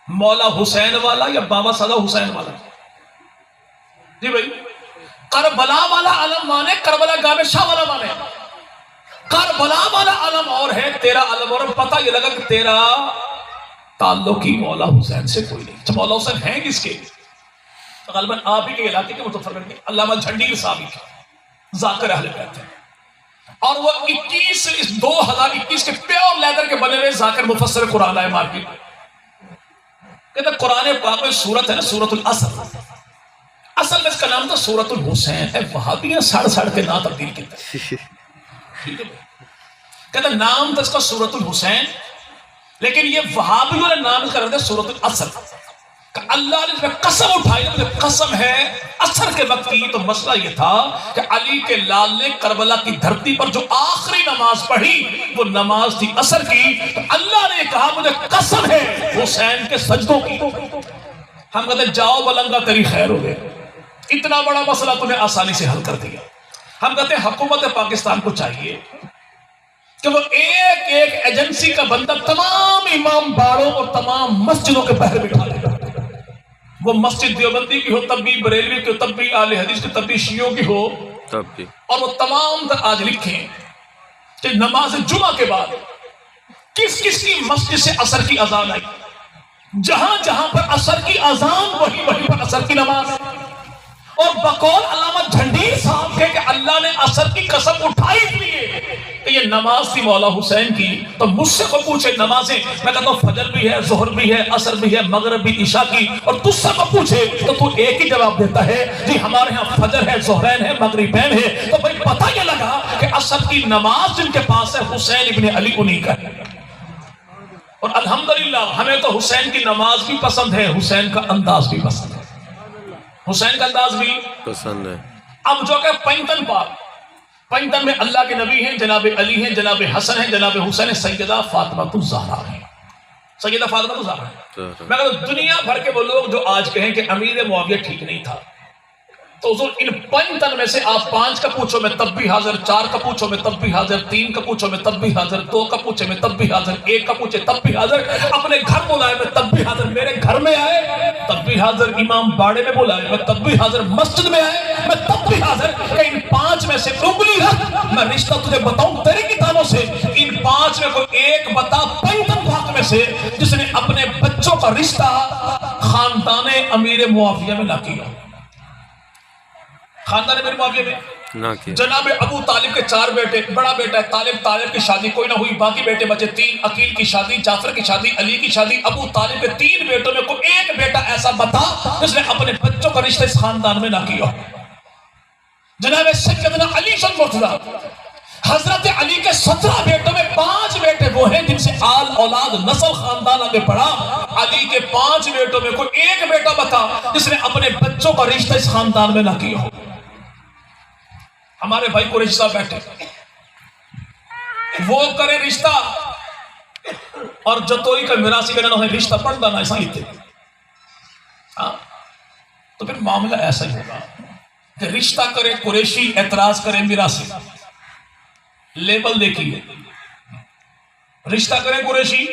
مولا حسین والا یا بابا صدا حسین والا؟ جی بھائی کربلا والا علم مانے، کربلا گاہ شاہ والا مانے؟ کربلا والا علم اور ہے، تیرا علم اور پتہ یہ لگا کہ تیرا تعلق ہی مولا حسین سے کوئی نہیں۔ اچھا مولا حسین ہیں کس کے؟ غالباً آپ ہی کے علاقے کے متفرد کے علامہ جھنڈیر صاحب کے ذاکر اہل بیت ہیں، اور وہ 2021 کے پیور لیدر کے بنے ہوئے ذاکر مفسر قرآن آئے مارکیٹ۔ کہتے ہیں قرآن پاک میں سورت ہے نا، سورت العصر، اصل میں اس کا نام تھا سورۃ الحسین ہے، وہابیاں سڑ سڑ کے نام تبدیل کیتا ٹھیک ہے، کہتا نام تھا اس کا سورۃ الحسین، لیکن یہ وہابیوں نے نام کر دیا سورۃ العصر، کہ اللہ نے قسم اٹھائی، مجھے قسم ہے عصر کے وقت کی۔ تو مسئلہ یہ تھا کہ علی کے لال نے کربلا کی دھرتی پر جو آخری نماز پڑھی وہ نماز تھی عصر کی، تو اللہ نے کہا مجھے قسم ہے حسین کے سجدوں کی۔ ہم کہتے ہیں جاؤ بلنگا تیری خیر ہو گئے، اتنا بڑا مسئلہ تمہیں آسانی سے حل کر دیا۔ ہم کہتے ہیں حکومت پاکستان کو چاہیے کہ وہ ایک ایک ایجنسی کا بندہ تمام امام باڑوں اور تمام مسجدوں کے پہرے بٹھا لے، وہ مسجد دیوبندی کی ہو تب بھی، بریلوی کی ہو تب بھی، اہل حدیث کی تب بھی، شیعوں کی ہو تب بھی، اور وہ تمام تک آج لکھیں کہ نماز جمعہ کے بعد کس کس کی مسجد سے عصر کی اذان آئی، جہاں جہاں پر عصر کی اذان وہیں پر عصر کی نماز۔ اور بقول علامہ جھنڈیر صاحب کے کہ اللہ نے عصر کی قسم اٹھائی اس لیے کہ یہ نماز تھی مولا حسین کی۔ تو مجھ سے کو پوچھے نمازیں، میں کہتا ہوں فجر بھی ہے، ظہر بھی ہے، عصر بھی ہے، مغرب بھی، عشاء کی، اور تجھ سے کو پوچھے تو تو ایک ہی جواب دیتا ہے جی ہمارے ہاں فجر ہے، ظہرین ہے، مغربین ہے۔ تو بھائی پتہ یہ لگا کہ عصر کی نماز جن کے پاس ہے حسین ابن علی انہی کا ہے۔ اور الحمدللہ ہمیں تو حسین کی نماز بھی پسند ہے، حسین کا انداز بھی پسند ہے، حسین کا انداز بھی پسند ہے۔ اب جو کہ پنجتن پاک، پنجتن میں اللہ کے نبی ہیں، جناب علی ہیں، جناب حسن ہیں، جناب حسین ہیں، سیدہ فاطمہ الزہرا ہیں، سیدہ فاطمہ الزہرا ہیں۔ میں کہتا ہوں دنیا بھر کے وہ لوگ جو آج کہیں کہ امیر معاویہ ٹھیک نہیں تھا، تو حضور ان پنجتن میں سے آپ 5 کا پوچھو میں تب بھی حاضر، 4 کا پوچھو میں تب بھی حاضر، 3 کا پوچھو میں تب بھی حاضر، 2 کا پوچھے میں تب بھی حاضر، 1 کا پوچھے تب بھی حاضر، اپنے گھر بلائے میں تب بھی حاضر، میرے گھر میں آئے تب بھی حاضر، امام باڑے میں بلائے میں تب بھی حاضر، مسجد میں آئے میں تب بھی حاضر۔ کہ ان 5 میں سے انگلی رکھ، میں رشتہ تجھے بتاؤں تیری کتابوں سے، ان 5 میں کوئی ایک بتا پنجتن پاک میں سے جس نے اپنے بچوں کا رشتہ خاندان امیر معاویہ میں نہ کیا، خاندان امیر معاویہ میں نہ کیا۔ جناب ابو طالب کے 4 بیٹے، بڑا بیٹا ہے طالب کی شادی کوئی نہ ہوئی، باقی بیٹے بچے 3، عقیل کی شادی، جعفر کی شادی، علی کی شادی، ابو طالب کے 3 بیٹوں میں کوئی ایک بیٹا ایسا بتا جس نے اپنے بچوں کا رشتہ اس خاندان میں نہ کیا۔ جناب سیدنا علی شن مرتضیٰ، حضرت علی کے 17 بیٹوں میں 5 بیٹے وہ ہیں جن سے آل اولاد نسل خاندان آگے بڑھا، علی کے 5 بیٹوں میں کوئی ایک بیٹا بتا جس نے اپنے بچوں کا رشتہ اس خاندان میں نہ کیا۔ ہمارے بھائی قریشی صاحب بیٹھے، وہ کرے رشتہ اور جتوئی کا میراثی کرنا انہیں رشتہ پڑھنا نہ ایسا ہی تھے، تو پھر معاملہ ایسا ہی ہوگا کہ رشتہ کرے قریشی، اعتراض کرے میراثی، لیبل دیکھیے، رشتہ کرے قریشی،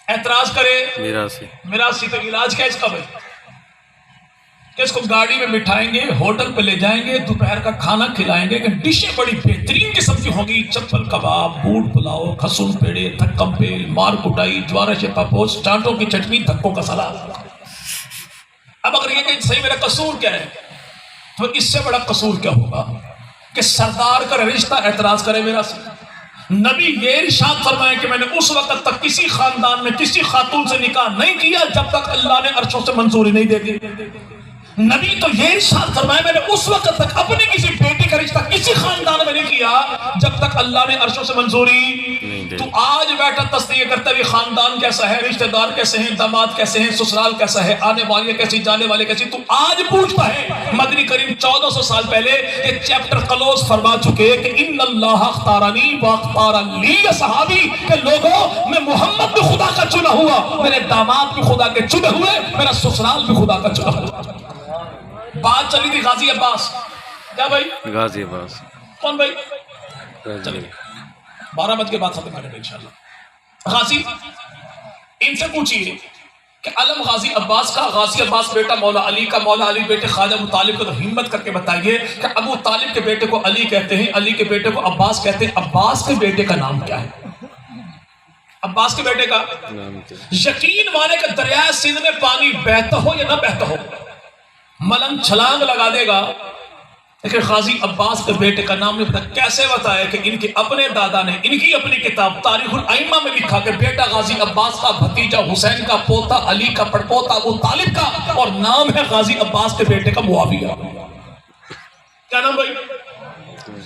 اعتراض کرے میراثی، تو علاج کیا اس کا بھائی کہ اس کو گاڑی میں بٹھائیں گے، ہوٹل پہ لے جائیں گے، دوپہر کا کھانا کھلائیں گے کہ ڈشیں بڑی بہترین قسم کی ہوں گی، چپل کباب، بوٹ پلاؤ، کھسون پیڑے، تھکم پیل، مار کٹائی، جوارش پاپوس، ٹانٹوں کی چٹنی، دھکوں کا سلاد۔ اب اگر یہ کہ صحیح میرا قصور کیا ہے تو اس سے بڑا قصور کیا ہوگا کہ سردار کا رشتہ اعتراض کرے میرا سے۔ نبی یہ ارشاد فرمائے کہ میں نے اس وقت تک کسی خاندان میں کسی خاتون سے نکاح نہیں کیا جب تک اللہ نے عرشوں سے منظوری نہیں دے دی۔ نبی تو یہ ارشاد فرمائے میں نے اس وقت تک اپنی کسی بیٹی کا رشتہ کسی خاندان میں نہیں کیا جب تک اللہ نے عرشوں سے منظوری۔ تو آج بیٹھا تصدیق کرتا ہے خاندان کیسا ہے، رشتہ دار کیسے ہیں، داماد کیسے ہیں، سسرال کیسا ہے، آنے والے کیسی، جانے والے کیسی، تو آج پوچھتا ہے مدنی کریم 1400 سال پہلے یہ چیپٹر کلوز فرما چکے کہ ان اللہ اختارنی واختار لی صحابی، کہ لوگوں میں محمد بھی خدا کا چنا ہوا، میرے داماد بھی خدا کے چنے ہوئے، میرا سسرال بھی خدا کا چنا ہوا۔ بات چلی تھی غازی عباس، کیا بھائی؟ غازی عباس کون بھائی؟ چلیے 12 بج کے بعد ختم کریں گے انشاءاللہ۔ غازی ان سے پوچھئے کہ علم غازی عباس کا، غازی عباس بیٹا مولا علی کا، مولا علی بیٹے خواجہ ابو طالب کو، تو ہمت کر کے بتائیے کہ ابو طالب کے بیٹے کو علی کہتے ہیں، علی کے بیٹے کو عباس کہتے ہیں، عباس کے بیٹے کا نام کیا ہے؟ عباس کے بیٹے کا یقین مانے کہ دریائے سندھ میں پانی بہتا ہو یا نہ بہتا ہو، ملنگ چھلانگ لگا دے گا لیکن غازی عباس کے بیٹے کا نام نہیں پتا. کیسے بتایا کہ ان کے اپنے دادا نے ان کی اپنی کتاب تاریخ الائمہ میں لکھا کہ بیٹا غازی عباس کا، بھتیجا حسین کا، پوتا علی کا، پڑپوتا ابو طالب کا، اور نام ہے غازی عباس کے بیٹے کا معاویہ. کیا نام بھائی؟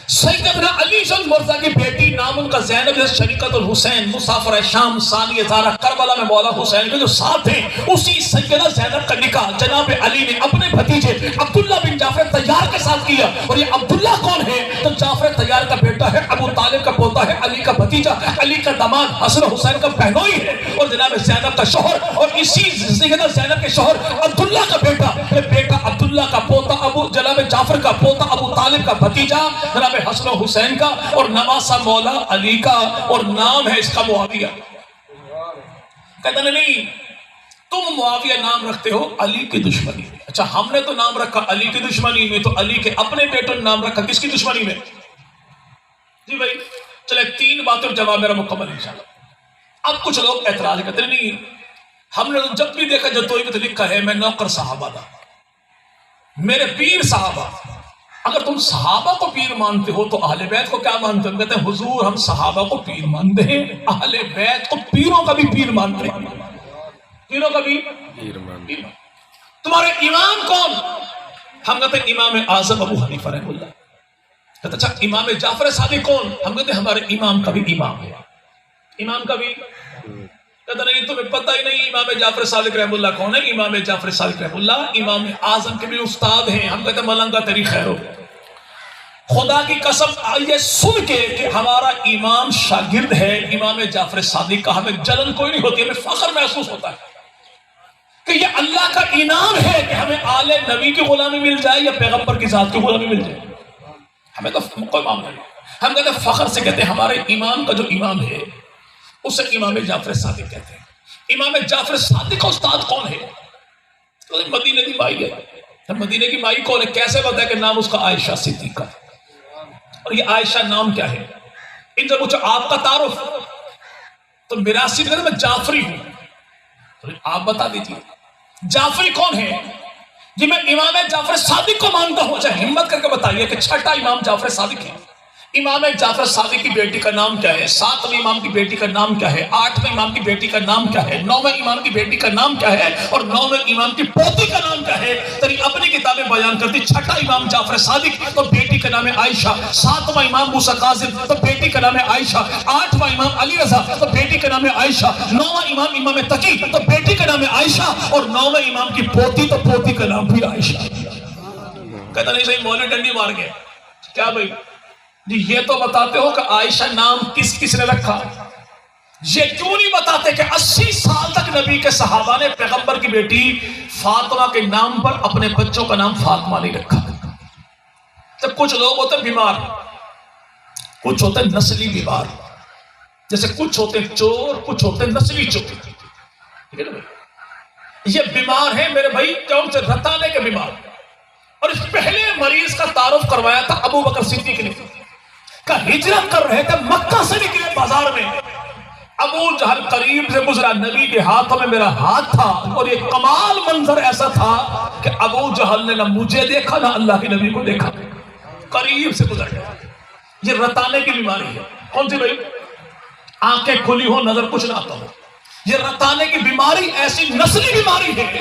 سیدنا علی شن مرزا کی بیٹی نام ان کا زینب، شریکت الحسین، مسافر شام، ثانی زارہ، کربلا میں مولا حسین کے جو ساتھ ہیں، اسی سیدنا زینب کا نکاح جناب علی نے اپنے بھتیجے عبداللہ بن جعفر طیار کے ساتھ کیا. اور یہ عبداللہ کون ہے؟ تو جعفر طیار کا بیٹا ہے، ابو طالب کا پوتا ہے، علی کا بھتیجا، علی کا داماد، حسن حسین کا بہنوئی ہے، اور جناب زینب کا شوہر، اور اسی سیدنا زینب کے شوہر عبداللہ کا بیٹا عبداللہ کا پوتا ابو جناب جعفر کا پوتا ابو طالب کا بھتیجا جناب حسن حسین کا، اور نواسا مولا علی کا، اور نام ہے اس کا معاویہ. کہتا نہیں تم معاویہ نام رکھتے ہو علی کی دشمنی میں. اچھا ہم نے تو نام رکھا علی کی دشمنی میں، تو علی کے اپنے بیٹوں نے نام رکھا کس کی دشمنی میں؟ جی بھائی چلے 3 باتوں جواب میرا مکمل انشاءاللہ. اب کچھ لوگ اعتراض کرتے نہیں، ہم نے جب بھی دیکھا جو تو لکھا ہے میں نوکر صحابہ دا، میرے پیر صحابہ. اگر تم صحابہ کو پیر مانتے ہو تو اہل بیت کو کیا مانتے ہو؟ کہتے ہیں حضور ہم صحابہ کو پیر مانتے ہیں، اہل بیت کو پیروں کا بھی پیر مانتے ہیں. پیروں کا بھی پیر مانتے ہیں. تمہارے امام کون؟ ہم کہتے ہیں امام اعظم ابو حنیفہ رحمہ اللہ. کہتے اچھا امام جعفر صادق کون؟ ہم کہتے ہیں ہمارے امام کا بھی امام ہے. امام کا بھی کہتا نہیں تمہیں پتہ ہی نہیں امام جعفر صادق رحمہ اللہ کون ہے. امام جعفر صادق رحمہ اللہ امام اعظم کے بھی استاد ہیں. ہم کہتے ہیں ملنگا تیری خیر ہو. خدا کی قسم یہ سن کے کہ ہمارا امام شاگرد ہے امام جعفر صادق کا، ہمیں جلن کوئی نہیں ہوتی، ہمیں فخر محسوس ہوتا ہے کہ یہ اللہ کا انعام ہے کہ ہمیں آل نبی کی غلامی مل جائے یا پیغمبر کی ذات کی غلامی مل جائے. ہمیں تو کوئی معاملہ نہیں. ہم کہتے ہیں فخر سے کہتے ہیں ہمارے امام کا جو امام ہے اسے امام جعفر صادق کہتے ہیں. امام جعفر صادق کا استاد کون ہے؟ مدینے کی مائی ہے. مدینے کی مائی کون ہے؟ کیسے پتا ہے کہ نام اس کا عائشہ صدیقہ. اور یہ عائشہ نام کیا ہے؟ ان سے پوچھو آپ کا تعارف، تو میراثی میں میں جعفری ہوں، تو آپ بتا دیجیے جعفری کون ہے؟ جی میں امام جعفر صادق کو مانتا ہوں. اچھا ہمت کر کے بتائیے کہ چھٹا امام جعفر صادق ہے. امام جعفر صادق کی بیٹی کا نام کیا ہے؟ 7ویں امام کی بیٹی کا نام کیا ہے؟ 8ویں امام کی بیٹی کا نام کیا ہے؟ 9ویں امام کی بیٹی کا نام کیا ہے؟ اور 9ویں امام کی پوتی کا نام کیا ہے؟ تیری اپنی کتابیں بیان کرتی. چھٹا امام جعفر صادق تو بیٹی کا نام ہے عائشہ. 7واں امام موسیٰ کاظم تو بیٹی کا نام ہے عائشہ. 8واں امام علی رضا تو بیٹی کا نام ہے عائشہ. 9واں امام امام تقی تو بیٹی کا نام ہے عائشہ. اور 9ویں امام کی پوتی تو پوتی کا نام بھی عائشہ. کہتا نہیں صحیح مولوی ڈنڈی مار گئے. کیا بھائی جی یہ تو بتاتے ہو کہ عائشہ نام کس کس نے رکھا؟ یہ کیوں نہیں بتاتے کہ 80 سال تک نبی کے صحابہ نے پیغمبر کی بیٹی فاطمہ کے نام پر اپنے بچوں کا نام فاطمہ نہیں رکھا؟ تو کچھ لوگ ہوتے ہیں بیمار، کچھ ہوتے ہیں نسلی بیمار، جیسے کچھ ہوتے ہیں چور، کچھ ہوتے ہیں نسلی چور. یہ بیمار ہیں میرے بھائی کون سے؟ رتانے کے بیمار. اور اس پہلے مریض کا تعارف کروایا تھا ابو بکر صدیق نے کہ ہجرت کر رہے تھے، مکہ سے نکلے بازار میں. ابو جہل قریب سے گزرا، نبی کے ہاتھوں میں میرا ہاتھ تھا، اور یہ کمال منظر ایسا تھا کہ ابو جہل نے نہ مجھے دیکھا نہ اللہ کے نبی کو دیکھا، قریب سے گزر گیا. یہ رتانے کی بیماری ہے. کون سی بھائی؟ آنکھیں کھلی ہو نظر کچھ نہ آتا ہو. یہ رتانے کی بیماری ایسی نسلی بیماری ہے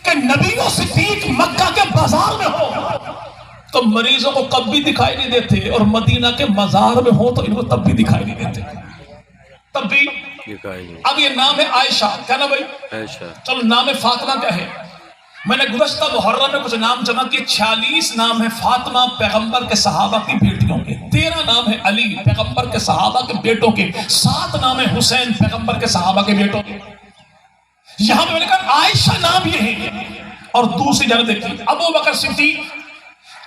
کہ نبی و صدیق مکہ کے بازار میں ہو تو مریضوں کو کب بھی دکھائی نہیں دیتے، اور مدینہ کے مزار میں ہو تو ان کو تب بھی دکھائی نہیں دیتے، تب بھی دکھائی نہیں. اب یہ نام ہے عائشہ. کیا نام بھائی؟ عائشہ. چلو نام فاطمہ کیا ہے؟ میں نے گزشتہ محرم میں کچھ نام جمع کیے. 46 نام ہے فاطمہ پیغمبر کے صحابہ کی بیٹیوں کے، 13 نام ہے علی پیغمبر کے صحابہ کے بیٹوں کے، 7 نام ہے حسین پیغمبر کے صحابہ کے بیٹوں کے. یہاں میں نے کہا عائشہ نام یہ ہے. اور دوسری جگہ دیکھیے ابو بکر صدیق.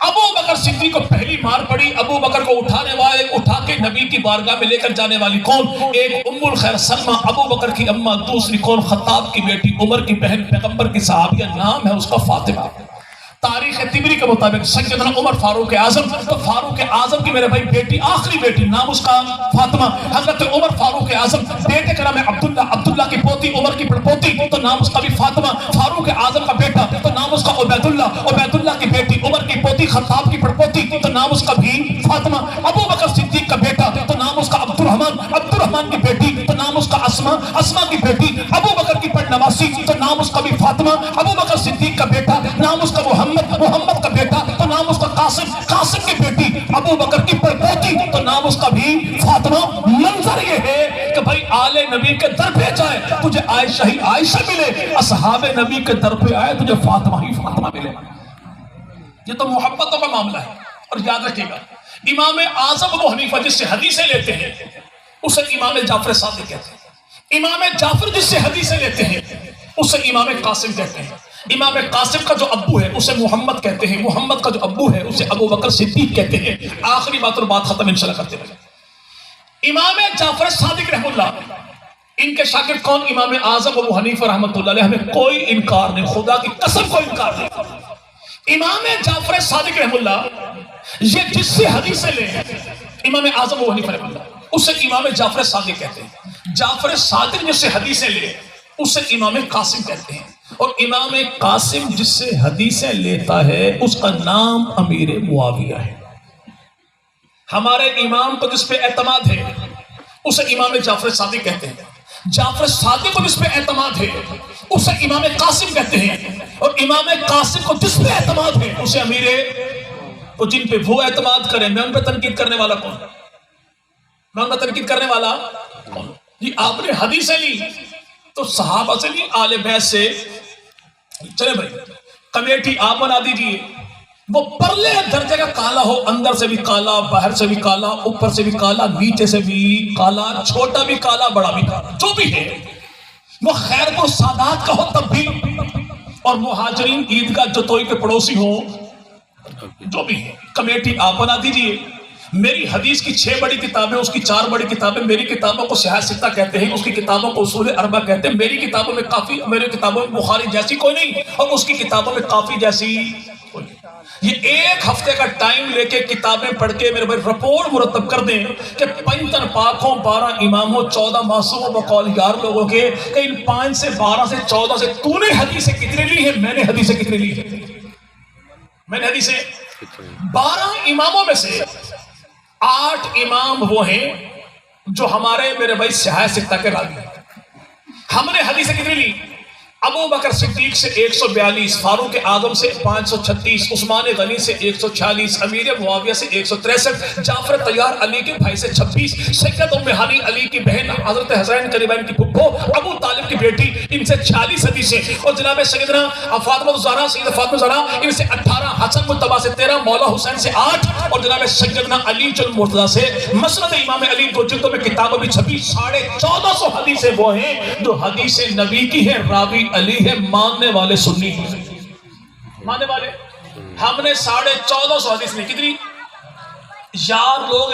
ابو بکر صدیق کو پہلی مار پڑی. ابو بکر کو اٹھانے والے اٹھا کے نبی کی بارگاہ میں لے کر جانے والی کون؟ ایک ام الخیر سلمہ ابو بکر کی اماں. دوسری کون؟ خطاب کی بیٹی عمر کی بہن پیغمبر کی صحابیہ، نام ہے اس کا فاطمہ. تاریخ طبری کے مطابق سیدنا عمر فاروق اعظم تو فاروق اعظم کی میرے بھائی بیٹی آخری بیٹی، نام اس کا فاطمہ. حضرت عمر فاروق اعظم بیٹے کا نام ہے عبداللہ. عبداللہ کی پوتی عمر کی پوتی تو نام اس کا بھی فاطمہ. فاروق اعظم کا بیٹا تو نام اس کا عبید اللہ. عبید اللہ کی بیٹی عمر کی پوتی بیٹی خطاب کی پڑپوتی تو نام اس کا بھی فاطمہ، ابو بکر صدیق کا بیٹا تو نام اس کا عبد الرحمن کی بیٹی تو نام اس کا اسما کی بیٹی، ابو بکر کی پڑنواسی تو نام اس کا بھی فاطمہ، ابو بکر صدیق کا بیٹا نام اس کا محمد کا بیٹا تو نام اس کا قاسم کی بیٹی، ابو بکر کی پڑپوتی تو نام اس کا بھی فاطمہ۔ منظر یہ ہے کہ بھائی آل نبی کے در پہ جائے تجھے عائشہ ہی عائشہ ملے، اصحاب نبی کے در پہ آئے تجھے فاطمہ ہی فاطمہ ملے۔ یہ تو محبتوں کا معاملہ ہے۔ اور یاد رکھیے گا امام اعظم ابو حنیفہ جس سے حدیثیں لیتے ہیں اسے امام جعفر صادق کہتے ہیں، امام جعفر جس سے حدیثیں لیتے ہیں اسے امام قاسم کہتے ہیں، امام قاسم کا جو ابو ہے اسے محمد کہتے ہیں، محمد کا جو ابو ہے اسے ابو بکر صدیق کہتے ہیں۔ آخری بات اور بات ختم انشاءاللہ کرتے ہیں۔ امام جعفر صادق رحمہ اللہ، ان کے شاگرد کون؟ امام اعظم ابو حنیفہ رحمۃ اللہ علیہ، ہمیں کوئی انکار نہیں، خدا کی قسم کوئی انکار نہیں۔ امام جعفر صادق رحمہ اللہ یہ جس سے حدیثیں لے امام اعظم ابو حنیفہ رحمہ اللہ اسے امام جعفر صادق کہتے ہیں، جعفر صادق جس سے حدیثیں لے اسے امام قاسم کہتے ہیں، اور امام قاسم جس سے حدیثیں لیتا ہے اس کا نام امیر معاویہ ہے۔ ہمارے امام کو جس پہ اعتماد ہے اسے امام جعفر صادق کہتے ہیں، جعفر صادق کو جس پہ اعتماد ہے اسے امام قاسم کہتے ہیں، اور امام قاسم کو جس پہ اعتماد ہے اسے امیر، تو جن پہ وہ اعتماد کریں میں ان پہ تنقید کرنے والا کون؟ میں ان پہ تنقید کرنے والا کون؟ جی آپ نے حدیثیں لی تو صحابہ سے لی، آل بیت سے، چلے بھائی کمیٹی آپ بنا دیجئے، وہ پرلے درجے کا کالا ہو، اندر سے بھی کالا، باہر سے بھی کالا، اوپر سے بھی کالا، نیچے سے بھی کالا، چھوٹا بھی کالا، بڑا بھی کالا، جو بھی ہے وہ خیر کو سادات کا ہو تب بھی، اور مہاجرین عیدگاہ جتوئی کے پڑوسی ہو، جو بھی ہے کمیٹی آپ بنا دیجئے۔ میری حدیث کی 6 بڑی کتابیں، اس کی 4 بڑی کتابیں، میری کتابوں کو صحاح ستہ کہتے ہیں، اس کی کتابوں کو اصول اربعہ کہتے ہیں، میری کتابوں میں کافی، میری کتابوں میں بخاری جیسی کوئی نہیں، اور اس کی کتابوں میں کافی جیسی کوئی نہیں۔ یہ ایک ہفتے کا ٹائم لے کے کتابیں پڑھ کے میرے بھائی رپورٹ مرتب کر دیں کہ 55 پاک ہوں، 12 امام ہوں، 14 معصوم ہوں بقول یار لوگوں کے، کہ ان 5 سے 12 سے 14 سے تو نے حدیثیں کتنی لی ہیں، میں نے حدیثیں کتنی لی ہیں؟ میں نے حدیثیں 12 اماموں میں سے 8 امام وہ ہیں جو ہمارے میرے بھائی صحاح ستہ کے راوی ہیں۔ ہم نے حدیثیں کتنی لی؟ ابو بکر صدیق سے 142، فاروق اعظم سے 536، عثمان غنی سے 146، امیر معاویہ سے 163، جعفر طیار علی کے بھائی سے 26، سید ام ہانی علی کی بہن حضرت حسین کریمین کی پھپھو ابو طالب کی بیٹی، ان سے 40 حدیثیں، اور جناب سیدنا فاطمہ الزہرا، سید فاطمہ الزہرا ان سے 18، حسن مجتبیٰ سے 13، مولا حسین سے 8، اور جناب سیدنا علی المرتضیٰ سے مسند امام علی 2 جلدوں میں کتابوں میں 26، 1450 حدیثیں وہ ہیں جو حدیث نبی کی ہے، راوی علی ہے، ماننے والے سنی ہیں، ماننے والے۔ ہم نے 1450 حدیث نہیں، کتنی یار لوگ